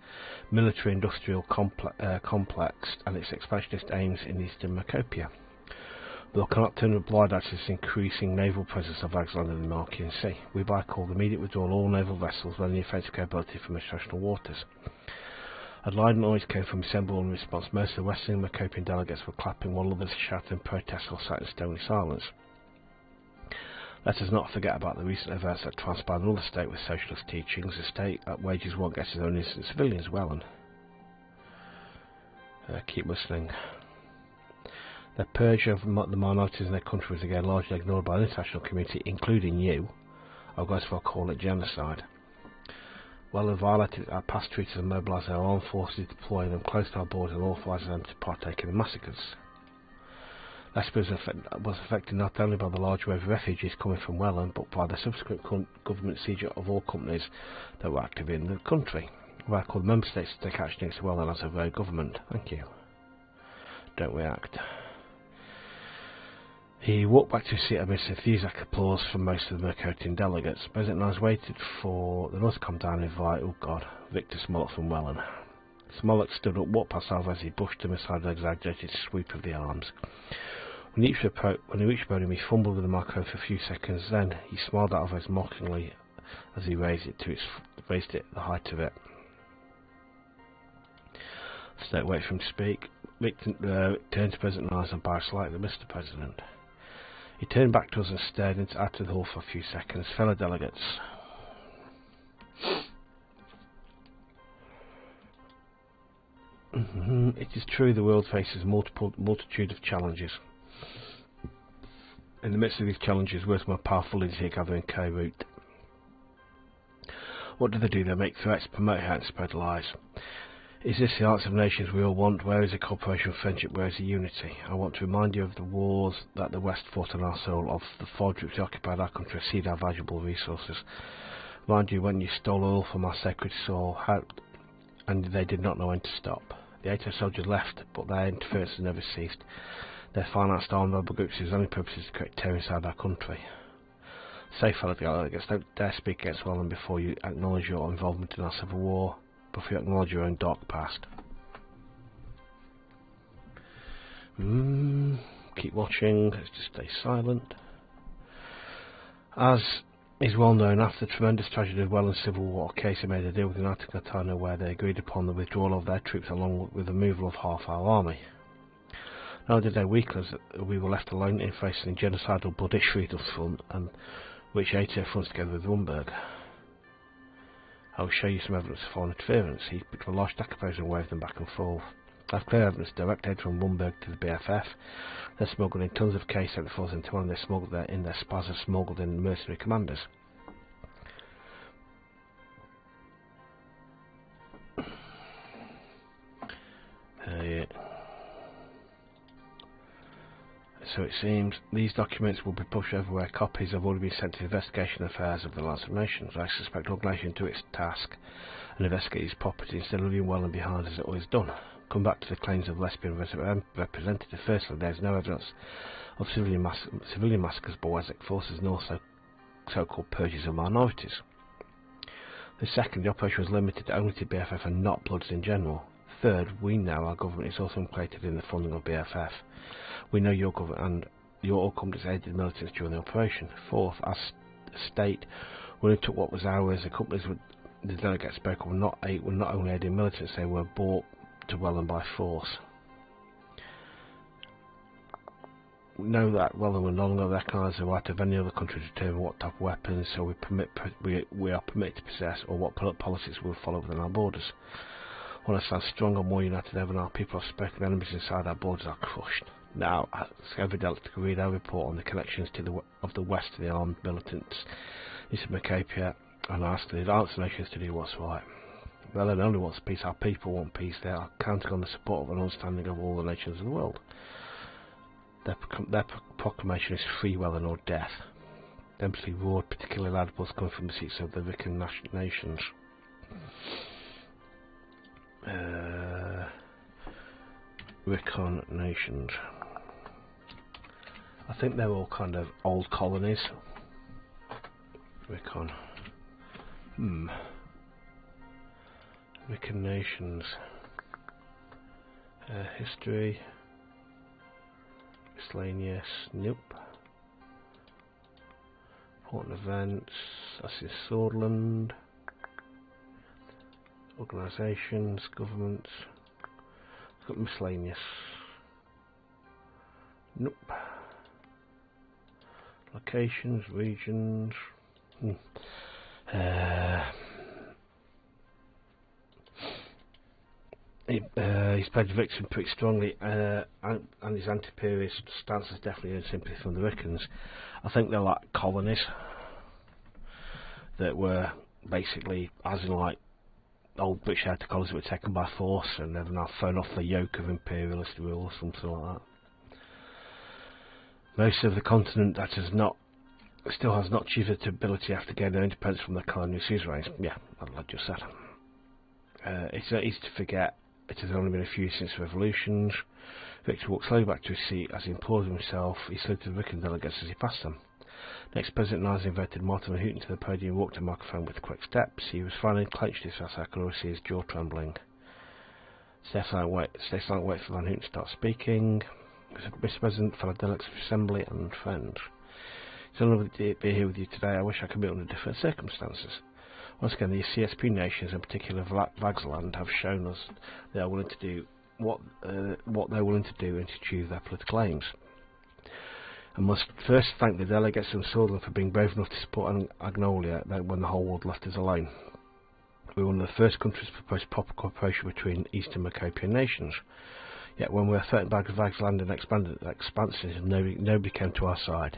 military-industrial complex and its expansionist aims in eastern Macopia. We cannot turn a blind eye to this increasing naval presence of Vagsland in the Marquian Sea. We by call the immediate withdrawal all naval vessels with any offensive capability from international waters. A loud noise came from Assembly in response. Most of the western Macopian delegates were clapping while others shouted in protest or sat in stony silence. Let us not forget about the recent events that transpired in another state with socialist teachings. A state that wages war against its own innocent civilians well, and keep listening. The purge of the minorities in their country was again largely ignored by the international community, including you. I'll go as far as call it genocide. Well, they violated our past treaties and mobilised our armed forces, deploying them close to our borders and authorising them to partake in the massacres. Lesbos was affected not only by the large wave of refugees coming from Welland, but by the subsequent government seizure of all companies that were active in the country. I call the member states to take action against Welland as a very government. Thank you. Don't react. He walked back to his seat amidst enthusiastic applause from most of the Mercotian delegates. President Rayne waited for the noise to come down and invite, Victor Smollett from Welland. Smollett stood up, walked past Alvarez, he brushed him aside with an exaggerated sweep of the arms. When he reached podium, he fumbled with the microphone for a few seconds, then he smiled at Alvarez mockingly as he raised it the height of it. Don't wait for him to speak. Victor turned to President Rayne and bowed slightly. Mr. President. He turned back to us and stared out of the hall for a few seconds. Fellow delegates. It is true the world faces a multitude of challenges. In the midst of these challenges, words more powerful leaders here gather in Kairut. What do? They make threats, promote hate and spread lies. Is this the answer of nations we all want? Where is the cooperation and friendship? Where is the unity? I want to remind you of the wars that the West fought on our soul, of the forge which occupied our country, seized our valuable resources. Remind you when you stole oil from our sacred soil, and they did not know when to stop. The 80 soldiers left, but their interference has never ceased. They financed armed rebel groups whose only purpose is to create terror inside our country. Say, fellow delegates, don't dare speak against Sordland before you acknowledge your involvement in our civil war, before you acknowledge your own dark past. Keep watching, let's just stay silent. As is well known, after the tremendous tragedy of Welland's civil war, Casey made a deal with the United Kingdom where they agreed upon the withdrawal of their troops along with the removal of half our army. Not only did they weaken us, we were left alone in facing the genocidal bloody Friedelsfront, and which ATF fronts together with Rumberg. I will show you some evidence of foreign interference. He picked a large stack of papers and waved them back and forth. I have clear evidence direct aid from Rumberg to the BFF. They're smuggled in tons of K-74s into one, and they smuggled in their spas and smuggled in mercenary commanders. Yeah. So it seems these documents will be pushed everywhere. Copies have already been sent to the investigation affairs of the Alliance of Nations. I suspect organisation to its task and investigate these properties instead of leaving Welland behind as it always done. Come back to the claims of lesbian representative. Firstly, there is no evidence of civilian massacres by Wessex forces nor so-called purges of minorities. The second, the operation was limited only to BFF and not Bloods in general. Third, we know our government is also implicated in the funding of BFF. We know your government and your all companies aided militants during the operation. Fourth, as a state, we only took what was ours. The companies the delegates spoke of were not only aiding militants, they were brought to Welland by force. We know that Welland will no longer recognise the right of any other country to determine what type of weapons, so we are permitted to possess, or what policies we will follow within our borders. When I stand stronger, more united than ever, and our people have spoken, enemies inside our borders are crushed. Now, ask every delegate to read our report on the connections of the West to the armed militants in Macapia, and ask the Alliance Nations to do what's right. Welland only wants peace. Our people want peace. They are counting on the support of an understanding of all the nations of the world. Their proclamation is free Welland or death. The embassy roared particularly loud applause coming from the seats of the Viking nations. Recon nations. I think they're all kind of old colonies. Recon. Recon nations. History. Miscellaneous. Nope. Important events. That's in Sordland. Organisations, governments. Got miscellaneous. Nope. Locations, regions. He's pledged victim pretty strongly, and his anti-imperialist stance has definitely earned sympathy from the Rickons. I think they're like colonies that were basically, as in like old British outer colonies that were taken by force and they've now thrown off the yoke of imperialist rule or something like that. Most of the continent that still has not achieved its ability after gaining their independence from the colonial Suzerains. Yeah, I just said. It's not easy to forget. It has only been a few years since the revolutions. Victor walked slowly back to his seat as he implored himself. He saluted the Rickon delegates as he passed them. Next, President Rayne invited Martin and Hooton to the podium and walked to the microphone with quick steps. He was finally clenched his fist. I could always see his jaw trembling. Stay silent, wait for Van Hooton to start speaking. Mr. President, fellow delegates of the Assembly and friends. It's an honour to be here with you today. I wish I could be under different circumstances. Once again, the CSP nations, in particular Vagsland, have shown us they are willing to do what they're willing to do and to achieve their political aims. I must first thank the delegates from Sordland for being brave enough to support Agnolia when the whole world left us alone. We were one of the first countries to propose proper cooperation between Eastern Macapian nations. Yet when we were threatened by Vagsland and expansion, nobody came to our side.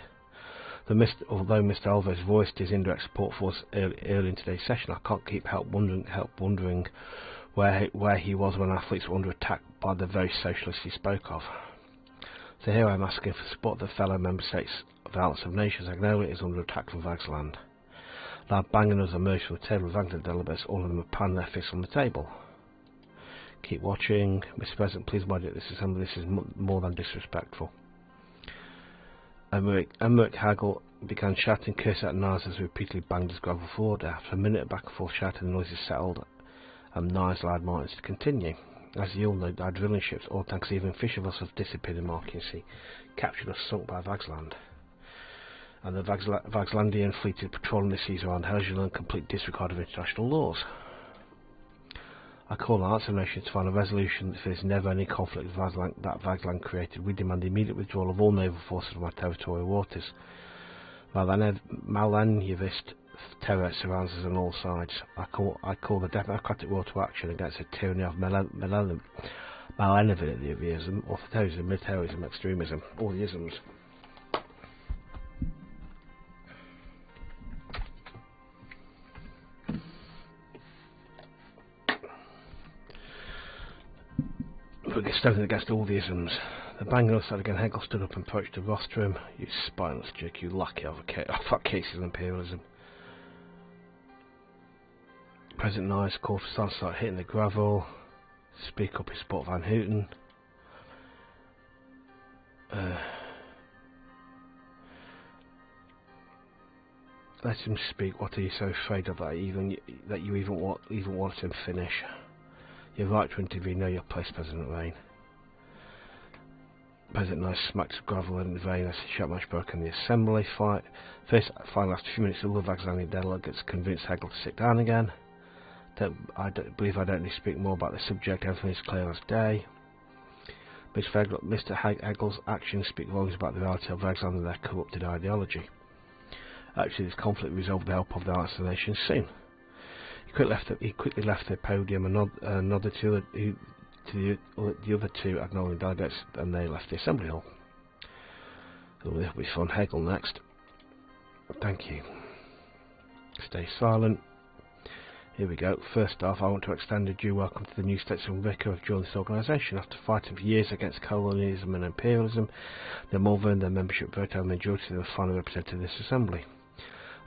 Although Mr. Alves voiced his indirect support for us early in today's session, I can't help wondering where he was when athletes were under attack by the very socialists he spoke of. So here I'm asking for support of the fellow member states of the Alliance of Nations. Agnolia is under attack from Vagsland. Loud banging us emerged from the table of Vagsland delegates, all of them have panned their fists on the table. Keep watching. Mr. President, please moderate this assembly. This is more than disrespectful. Emmerich Hagel began shouting curse at Niles as he repeatedly banged his gravel forward. After a minute of back and forth shouting, the noises settled, and Niles allowed Martins to continue. As you all know, our drilling ships, oil tanks, even fish vessels disappeared in Marking Sea, captured or sunk by Vagsland. And the Vagslandian fleet is patrolling the seas around Helgeland in complete disregard of international laws. I call on the Alliance of Nations to find a resolution for this never-ending conflict that Vagsland created. We demand the immediate withdrawal of all naval forces from our territorial waters. Malanjevist terror surrounds us on all sides. I call the democratic world to action against the tyranny of malevolent authoritarianism, militarism, extremism, all the isms. But get standing against all the isms. The banging outside again, Hegel stood up and approached the rostrum. You spineless jerk, you lackey of cases of imperialism. President Nice called for Stan to start hitting the gravel. Speak up in support of Van Houten. Let him speak. What are you so afraid of that you even want him to finish? You're right to intervene. Know your place, President Rayne. President Nice smacked the gravel in the vein as the shot match broke in the assembly fight. Finally, after a few minutes, all the Vagslandian delegates convinced Hegel to sit down again. I don't need to speak more about the subject. Everything is clear as day. Mr. Hegel's actions speak volumes about the reality of Vagsland and their corrupted ideology. Actually, this conflict resolved with the help of the Alliance of Nations soon. He quickly left the podium and nodded to the other two acknowledging delegates, and they left the assembly hall. So this will be fun. Hegel next. Thank you. Stay silent. Here we go. First off, I want to extend a due welcome to the new statesman Vicar who have joined this organisation. After fighting for years against colonialism and imperialism, the Mulver and their membership vote out a majority of them finally represented this assembly.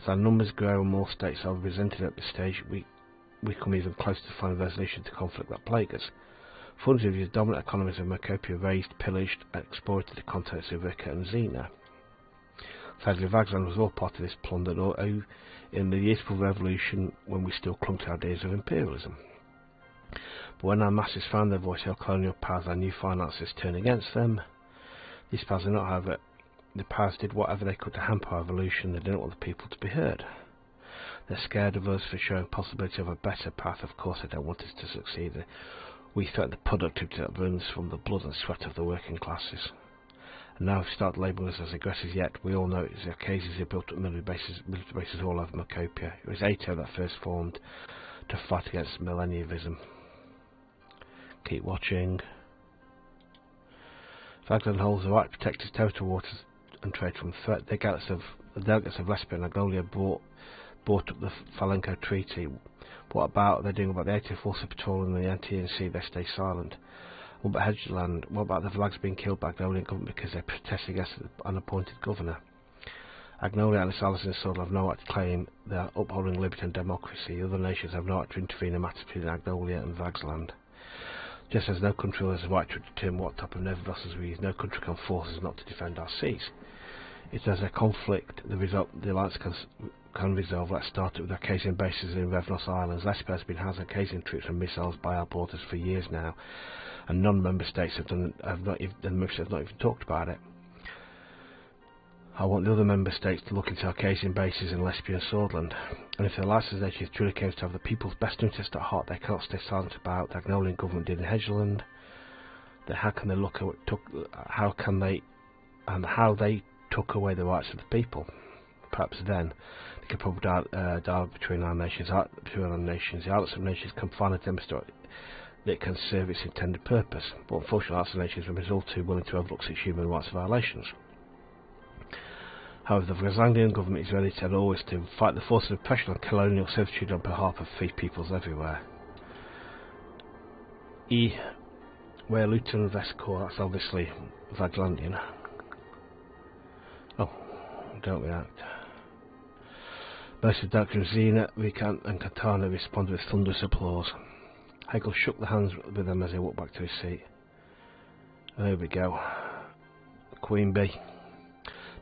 As our numbers grow and more states are represented at this stage, we come even closer to finding a resolution to the conflict that plagues us. 400 years, dominant economies of Macopia raised, pillaged, and exploited the contents of Vicar and Xena. Sadly, Vagsland was all part of this plunder in the years of the revolution, when we still clung to ideas of imperialism. But when our masses found their voice, our colonial powers, our new finances turned against them. These powers are not, however, the powers did whatever they could to hamper our evolution. They didn't want the people to be heard. They're scared of us for showing possibility of a better path. Of course, they don't want us to succeed. We threaten the productivity that runs from the blood and sweat of the working classes. And now, if we start labelling us as aggressors yet, we all know it's the cases who built up military bases all over Macopia. It was ATO that first formed to fight against millennialism. Keep watching. Vagsland holds the right to protect its territorial waters and trade from threat. The delegates of Lesbia and Agnolia brought up the Falenko Treaty. What about they're doing about the 80th Force patrolling the Antilles Sea? They stay silent. What about Helgeland? What about the Vlags being killed by Agnolian government because they protest against an unappointed governor? Agnolia and its allies in Sordland have no right to claim they are upholding liberty and democracy. Other nations have no right to intervene in matters between Agnolia and Vagsland. Just as no country has the right to determine what type of naval vessels we use, no country can force us not to defend our seas. If there's a conflict, the alliance can resolve. Let's start it with Acadian bases in Revnos Islands. Lesbia has been housing Acadian troops and missiles by our borders for years now, and non-member states have not even talked about it. I want the other member states to look into Acadian bases in Lesbia and Sordland. And if the licensed nations truly came to have the people's best interest at heart, they cannot stay silent about the Agnolian government did in Helgeland. How they took away the rights of the people. Perhaps then they could probably dialogue between our nations. The Alliance of Nations can finally demonstrate that it can serve its intended purpose. But unfortunately, the Alliance of Nations have been all too willing to overlook such human rights violations. However, the Suzerain government is ready and always to fight the forces of oppression and colonial servitude on behalf of free peoples everywhere. Where Lieutenant Vescor, that's obviously Vaglandian. Oh, don't react. Most of Doctor Xena, Vikant and Katana responded with thunderous applause. Hegel shook the hands with them as he walked back to his seat. There we go. Queen Bee.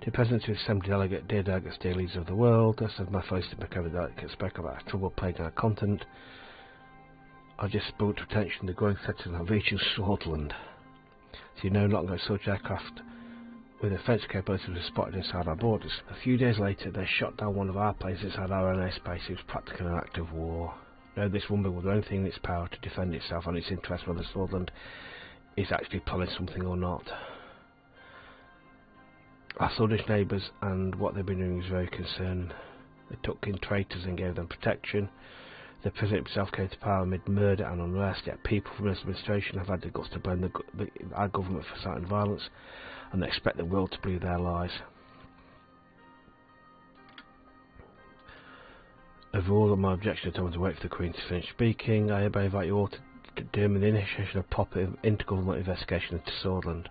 To President to Assembly Delegate, dear delegates, dear leaders of the world, I said my face to make every delegate spoke about a trouble plaguing our continent. I just brought to attention the growing threat of the region Sordland. So you know, not going such aircraft with offensive capabilities were spotted inside our borders. A few days later, they shot down one of our planes inside our own airspace. It was practically an act of war. No, this woman will do anything in its power to defend itself and its interest, whether Sordland is actually planning something or not. Our Swedish neighbours and what they've been doing is very concerning. They took in traitors and gave them protection. The President himself came to power amid murder and unrest, yet people from his administration have had the guts to blame our government for inciting violence, and they expect the world to believe their lies. Overall, my objection to wait for the Queen to finish speaking. I hereby invite you all to determine the initiation of proper intergovernmental investigation into Sordland.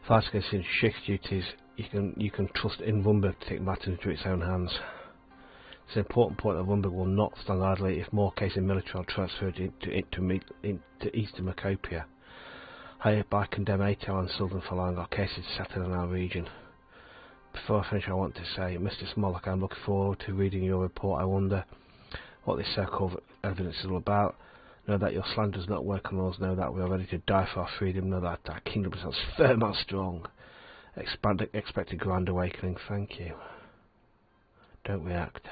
If I get into Schick's duties, you can trust in Wumberg to take matters into its own hands. It's an important point that Wumberg will not stand idly if more cases of military are transferred into eastern Macopia. I hereby condemn ATL and Sordland for allowing our cases to settle in our region. Before I finish, I want to say, Mr. Smolak, I'm looking forward to reading your report. I wonder what this so-called evidence is all about. Know that your slander does not work on us. Know that we are ready to die for our freedom. Know that our kingdom is firm and strong. Expect a grand awakening. Thank you. Don't react.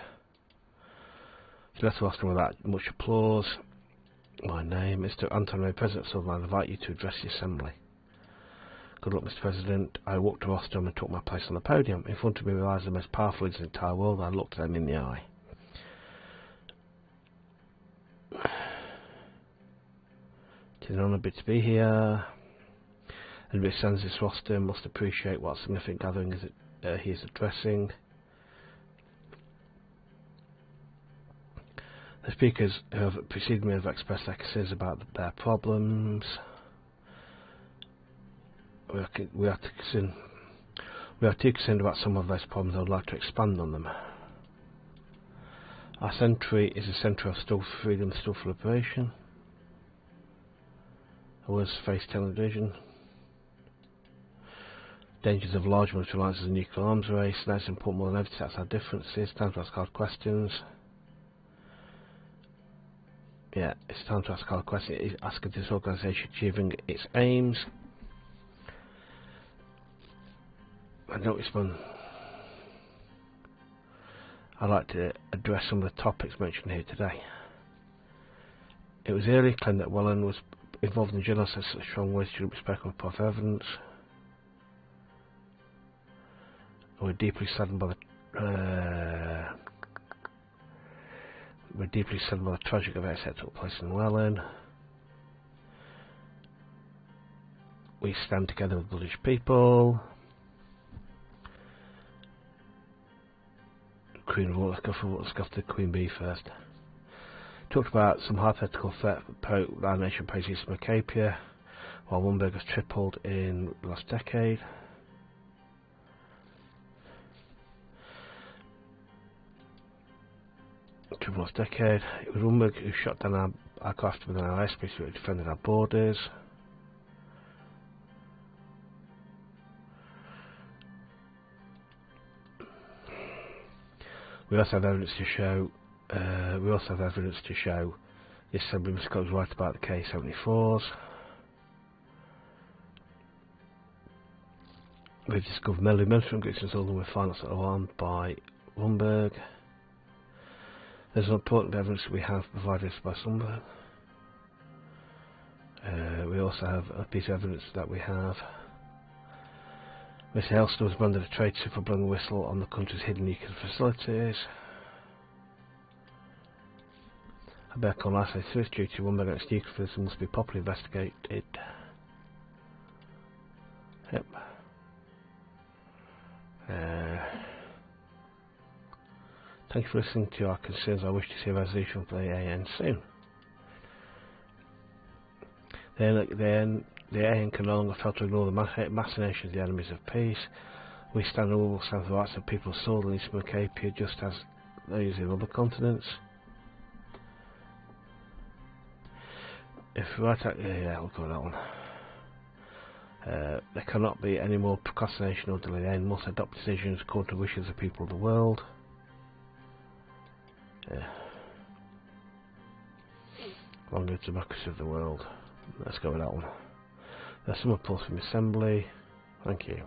So let's ask him without much applause. My name is Mr. Anton, President of Sordland. I invite you to address the Assembly. Good luck, Mr. President. I walked to Ostrom and took my place on the podium. In front of me were the most powerful leaders in the entire world. I looked them in the eye. It is an honour to be here. Anybody who sends this roster must appreciate what significant gathering he is addressing. The speakers who have preceded me have expressed their concerns about their problems. We are too concerned about some of those problems. I would like to expand on them. Our century is a centre of struggle for freedom, struggle for liberation. A worse face television. Dangers of large military alliances and nuclear arms race. Now it's important more than ever to set our differences. Time to ask hard questions. Yeah, it's time to ask hard questions. Ask if this organisation achieving its aims. I don't respond. I'd like to address some of the topics mentioned here today. It was earlier claimed that Welland was involved in genocide in such strong ways to be spoken of evidence. We're deeply saddened by the tragic events that took place in Welland. We stand together with the British people. Queen, let's go for the Queen Bee first. Talked about some hypothetical threat our nation poses to Macapia, while Wumberg has tripled in the last decade. It was Wumberg who shot down our aircraft within our airspace who defended our borders. We also have evidence to show. The Assembly was right about the K-74s. We've discovered military groups in Sordland with financed and armed by Wumberg. There's an important evidence we have provided by Wumberg. We also have a piece of evidence that we have. Mr. Helston was branded a traitor for blowing a whistle on the country's hidden nuclear facilities. I bear call last day through duty Wumberg against nuclear facilities must be properly investigated. Yep. Thank you for listening to our concerns. I wish to see a resolution for the AN soon. The AN can no longer fail to ignore the machinations of the enemies of peace. We stand for the rights of people of Sordland, East Macapia, just as those in other continents. If right, we'll go with that one. There cannot be any more procrastination or delay. They must adopt decisions according to the wishes of the people of the world. Longer democracy of the world. Let's go with that one. There's some applause from the Assembly. Thank you.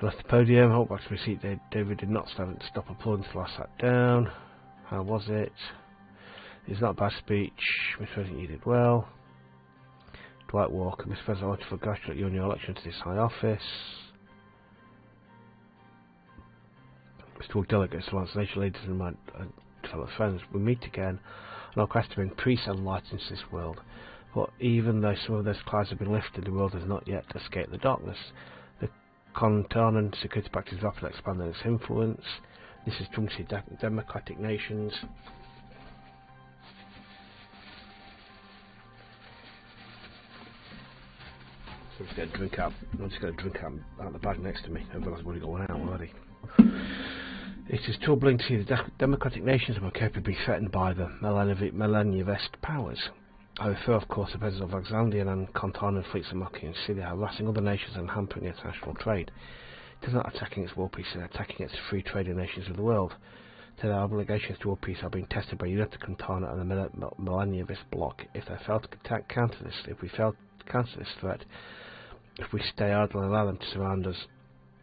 I left the podium. Hold back to my seat. David did not stop applauding until I sat down. How was it? It's not a bad speech. Mr. President, you did well. Dwight Walker, Mr. President, I want to congratulate you on your election to this high office. Mr. Wood, delegates, Alliance Nation leaders, and my fellow friends, we meet again on our quest to bring peace and light into this world. But even though some of those clouds have been lifted, the world has not yet escaped the darkness. The Contanan security pact is rapidly expanding its influence. This is truly democratic nations. So I'm just going to drink out. I'm just going to drink out the bag next to me. Everyone's already got one out already. It is troubling to see the democratic nations of Macapia be threatened by the millennialist powers. I refer, of course, to the President of Alexandrian and Contanan fleets of Maki and Syria harassing other nations and hampering international trade. It is not attacking its war peace, it is attacking its free trading nations of the world. Today, our obligations to war peace are being tested by United Contanan and the millennialist bloc. If they fail to counter this, if we fail to counter this threat, if we stay idle and allow them to surround us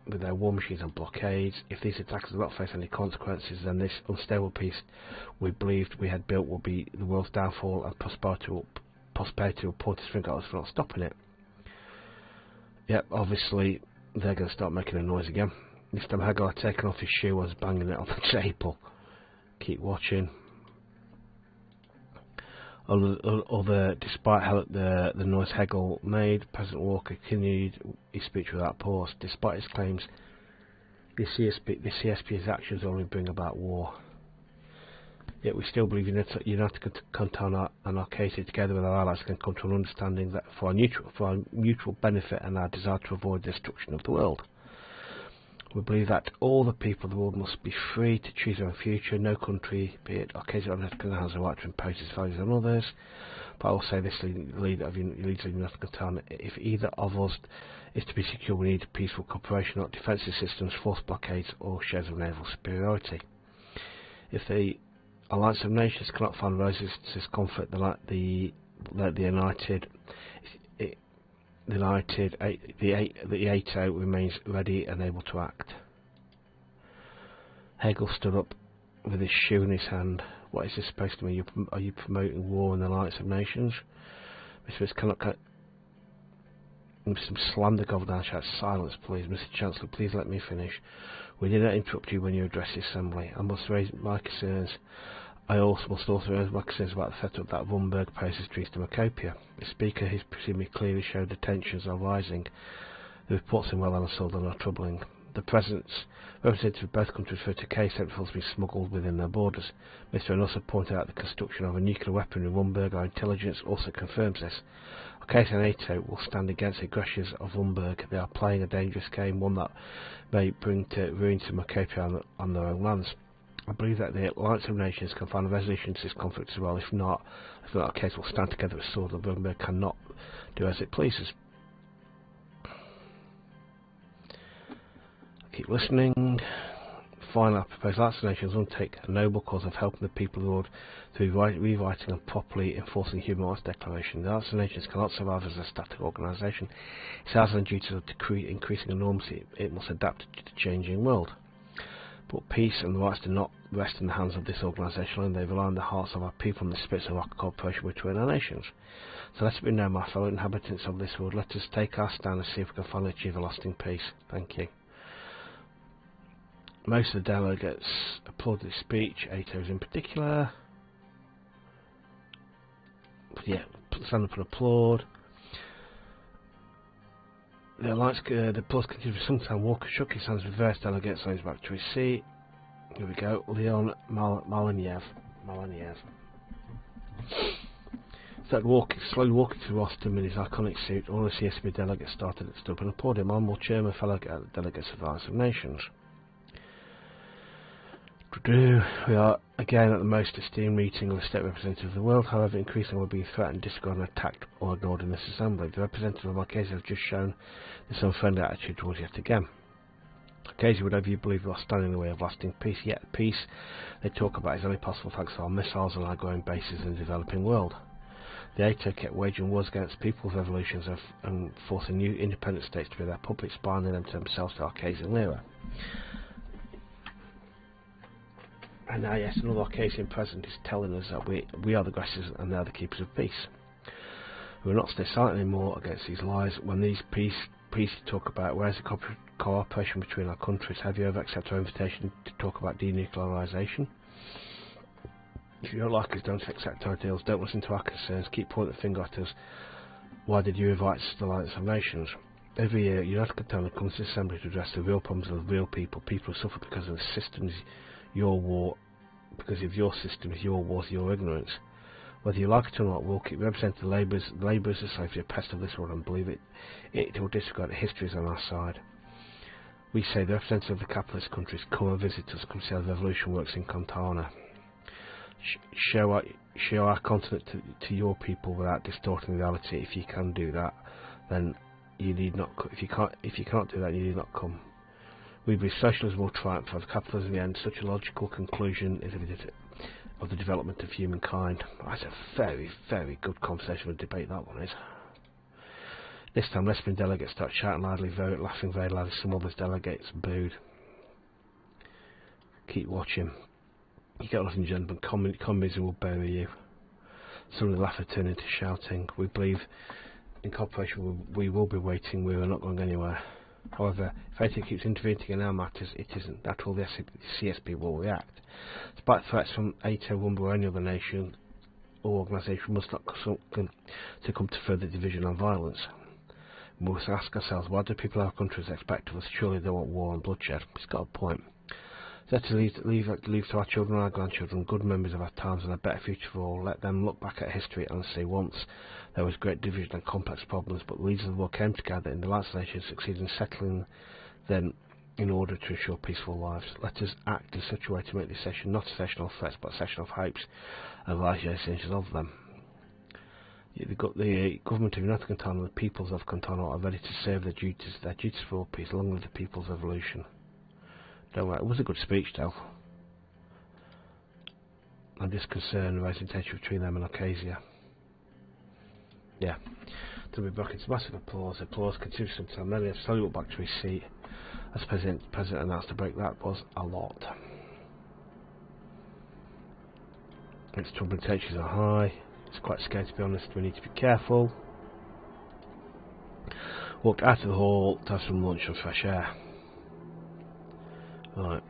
with their war machines and blockades, if these attacks do not face any consequences, then this unstable peace we believed we had built will be the world's downfall, and prosperity will point its finger at us for not stopping it. Yep, obviously they're going to start making a noise again. This time Hagar had taken off his shoe and was banging it on the table. Keep watching. Despite how the noise Hegel made, President Walker continued his speech without pause. Despite his claims, the CSP's actions only bring about war. Yet we still believe United Contanan and Arcadia, together with our allies, can come to an understanding that for our mutual benefit and our desire to avoid the destruction of the world. We believe that all the people of the world must be free to choose their own future. No country, be it Arcadia or United Contanan, has the right to impose its values on others. But I will say this, leader of United Contanan, if either of us is to be secure, we need peaceful cooperation, not defensive systems, forced blockades, or shares of naval superiority. If the Alliance of Nations cannot find resistance to this conflict, the ATO remains ready and able to act. Hegel stood up with his shoe in his hand. What is this supposed to mean? Are you promoting war in the Alliance of Nations? Mr. Slander Governor shouts, silence please. Mr. Chancellor, please let me finish. We did not interrupt you when you addressed the Assembly. I must raise my concerns. I must also raise my concerns about the setup that Wumberg poses to Eastern Macapia. The Speaker has presumably clearly showed the tensions are rising. The reports in Welland and Sordland are troubling. The President's representatives of both countries refer to K-74s being smuggled within their borders. Mr. Rayne also pointed out the construction of a nuclear weapon in Wumberg. Our intelligence also confirms this. Arcadia and NATO will stand against the aggressions of Wumberg. They are playing a dangerous game, one that may bring ruin to Macapia on their own lands. I believe that the Alliance of Nations can find a resolution to this conflict as well. If not our case, will stand together as Sordland. Wumberg cannot do as it pleases. Keep listening. Finally, I propose Alliance of Nations undertake a noble cause of helping the people of the world through rewriting and properly enforcing the Human Rights Declaration. The Alliance of Nations cannot survive as a static organisation. Its hours and duties are increasing enormously. It must adapt to the changing world. But peace and the rights do not rest in the hands of this organisation alone. They rely on the hearts of our people and the spirits of our cooperation between our nations. So let it be known, my fellow inhabitants of this world, let us take our stand and see if we can finally achieve a lasting peace. Thank you. Most of the delegates applauded his speech, ATOs in particular. But yeah, stand up and applaud. The applause continued for some time. Walker shook his hands with various delegates and went back to his seat. Here we go. Leon Malaniev. Started slowly walking through Rostam in his iconic suit. All the CSB delegates started at stub and applauded him on, while chairman fellow delegates of the Alliance of Nations. We are again at the most esteemed meeting of the state representatives of the world. However, increasingly we're being threatened, disregarded, attacked or ignored in this assembly. The representative of Marquesa have just shown this unfriendly attitude towards yet again. Marquesa would have you believe we are standing in the way of lasting peace, yet the peace they talk about is only possible thanks to our missiles and our growing bases in the developing world. The ATO kept waging wars against people's revolutions and forcing new independent states to be their puppets, binding them to themselves to Arcasian lira. And now, yes, another Arcasian president is telling us that we are the aggressors and they are the keepers of peace. We will not stay silent anymore against these lies. When these peace talk about where's the cooperation between our countries, have you ever accepted our invitation to talk about denuclearisation? If you don't like us, don't accept our deals, don't listen to our concerns, keep pointing the finger at us. Why did you invite us to the Alliance of Nations? Every year, United Catalan comes to the Assembly to address the real problems of real people who suffer because of the systems, your war, because of your systems, your wars, your ignorance. Whether you like it or not, we'll keep representing the labourers of slavery, a pest of this world, and believe it will disregard that history is on our side. We say the representatives of the capitalist countries, come and visit us, come see how the revolution works in Contana. Show our continent to your people without distorting reality. If you can do that, then you need not. If you can't do that, you need not come. We believe socialism will triumph over capitalism in the end. Such a logical conclusion is of the development of humankind. That's a very, very good conversational debate, that one is. This time, lesbian delegates start shouting loudly, laughing very loudly. Some others delegates booed. Keep watching. You get ladies and gentlemen, communism will bury you. Some of the laughter turn into shouting. We believe in cooperation we will be waiting, we are not going anywhere. However, if anything keeps intervening in our matters, it isn't natural the CSB will react. Despite threats from ATO, Wumba or any other nation or organisation, must not succumb to further division and violence. We must ask ourselves, what do people in our countries expect of us? Surely they want war and bloodshed. He's got a point. Let's leave to our children and our grandchildren good memories of our times and a better future for all. Let them look back at history and say once there was great division and complex problems, but the leaders of the world came together in the Alliance of Nations, succeeded in settling them in order to ensure peaceful lives. Let us act in such a way to make this session not a session of threats, but a session of hopes and realizations of them. The government of United Contano and the peoples of Contano are ready to serve their duties for peace, along with the people's revolution. Don't worry, it was a good speech though. I'm just concerned raising tension between them and Arcasia. Yeah. To be back into massive applause. Applause continues sometime. Then he slowly went back to his seat as President announced to break. That was a lot. Its trouble tensions are high. It's quite scary, to be honest. We need to be careful. Walked out of the hall to have some lunch and fresh air. Right,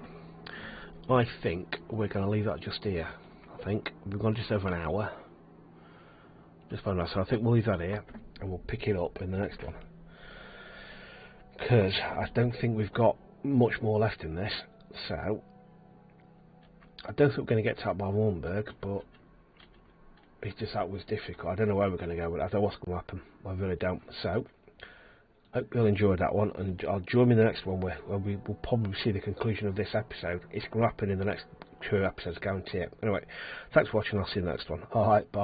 I think we're going to leave that just here. I think we've gone just over an hour. So I think we'll leave that here and we'll pick it up in the next one. Because I don't think we've got much more left in this. So I don't think we're going to get to that by Warnberg, but it's just that was difficult. I don't know where we're going to go with it. I don't know what's going to happen. I really don't. So hope you'll enjoy that one, and I'll join me in the next one where we will probably see the conclusion of this episode. It's going to happen in the next 2 episodes, guarantee it. Anyway, thanks for watching. I'll see you in the next one. Alright, bye.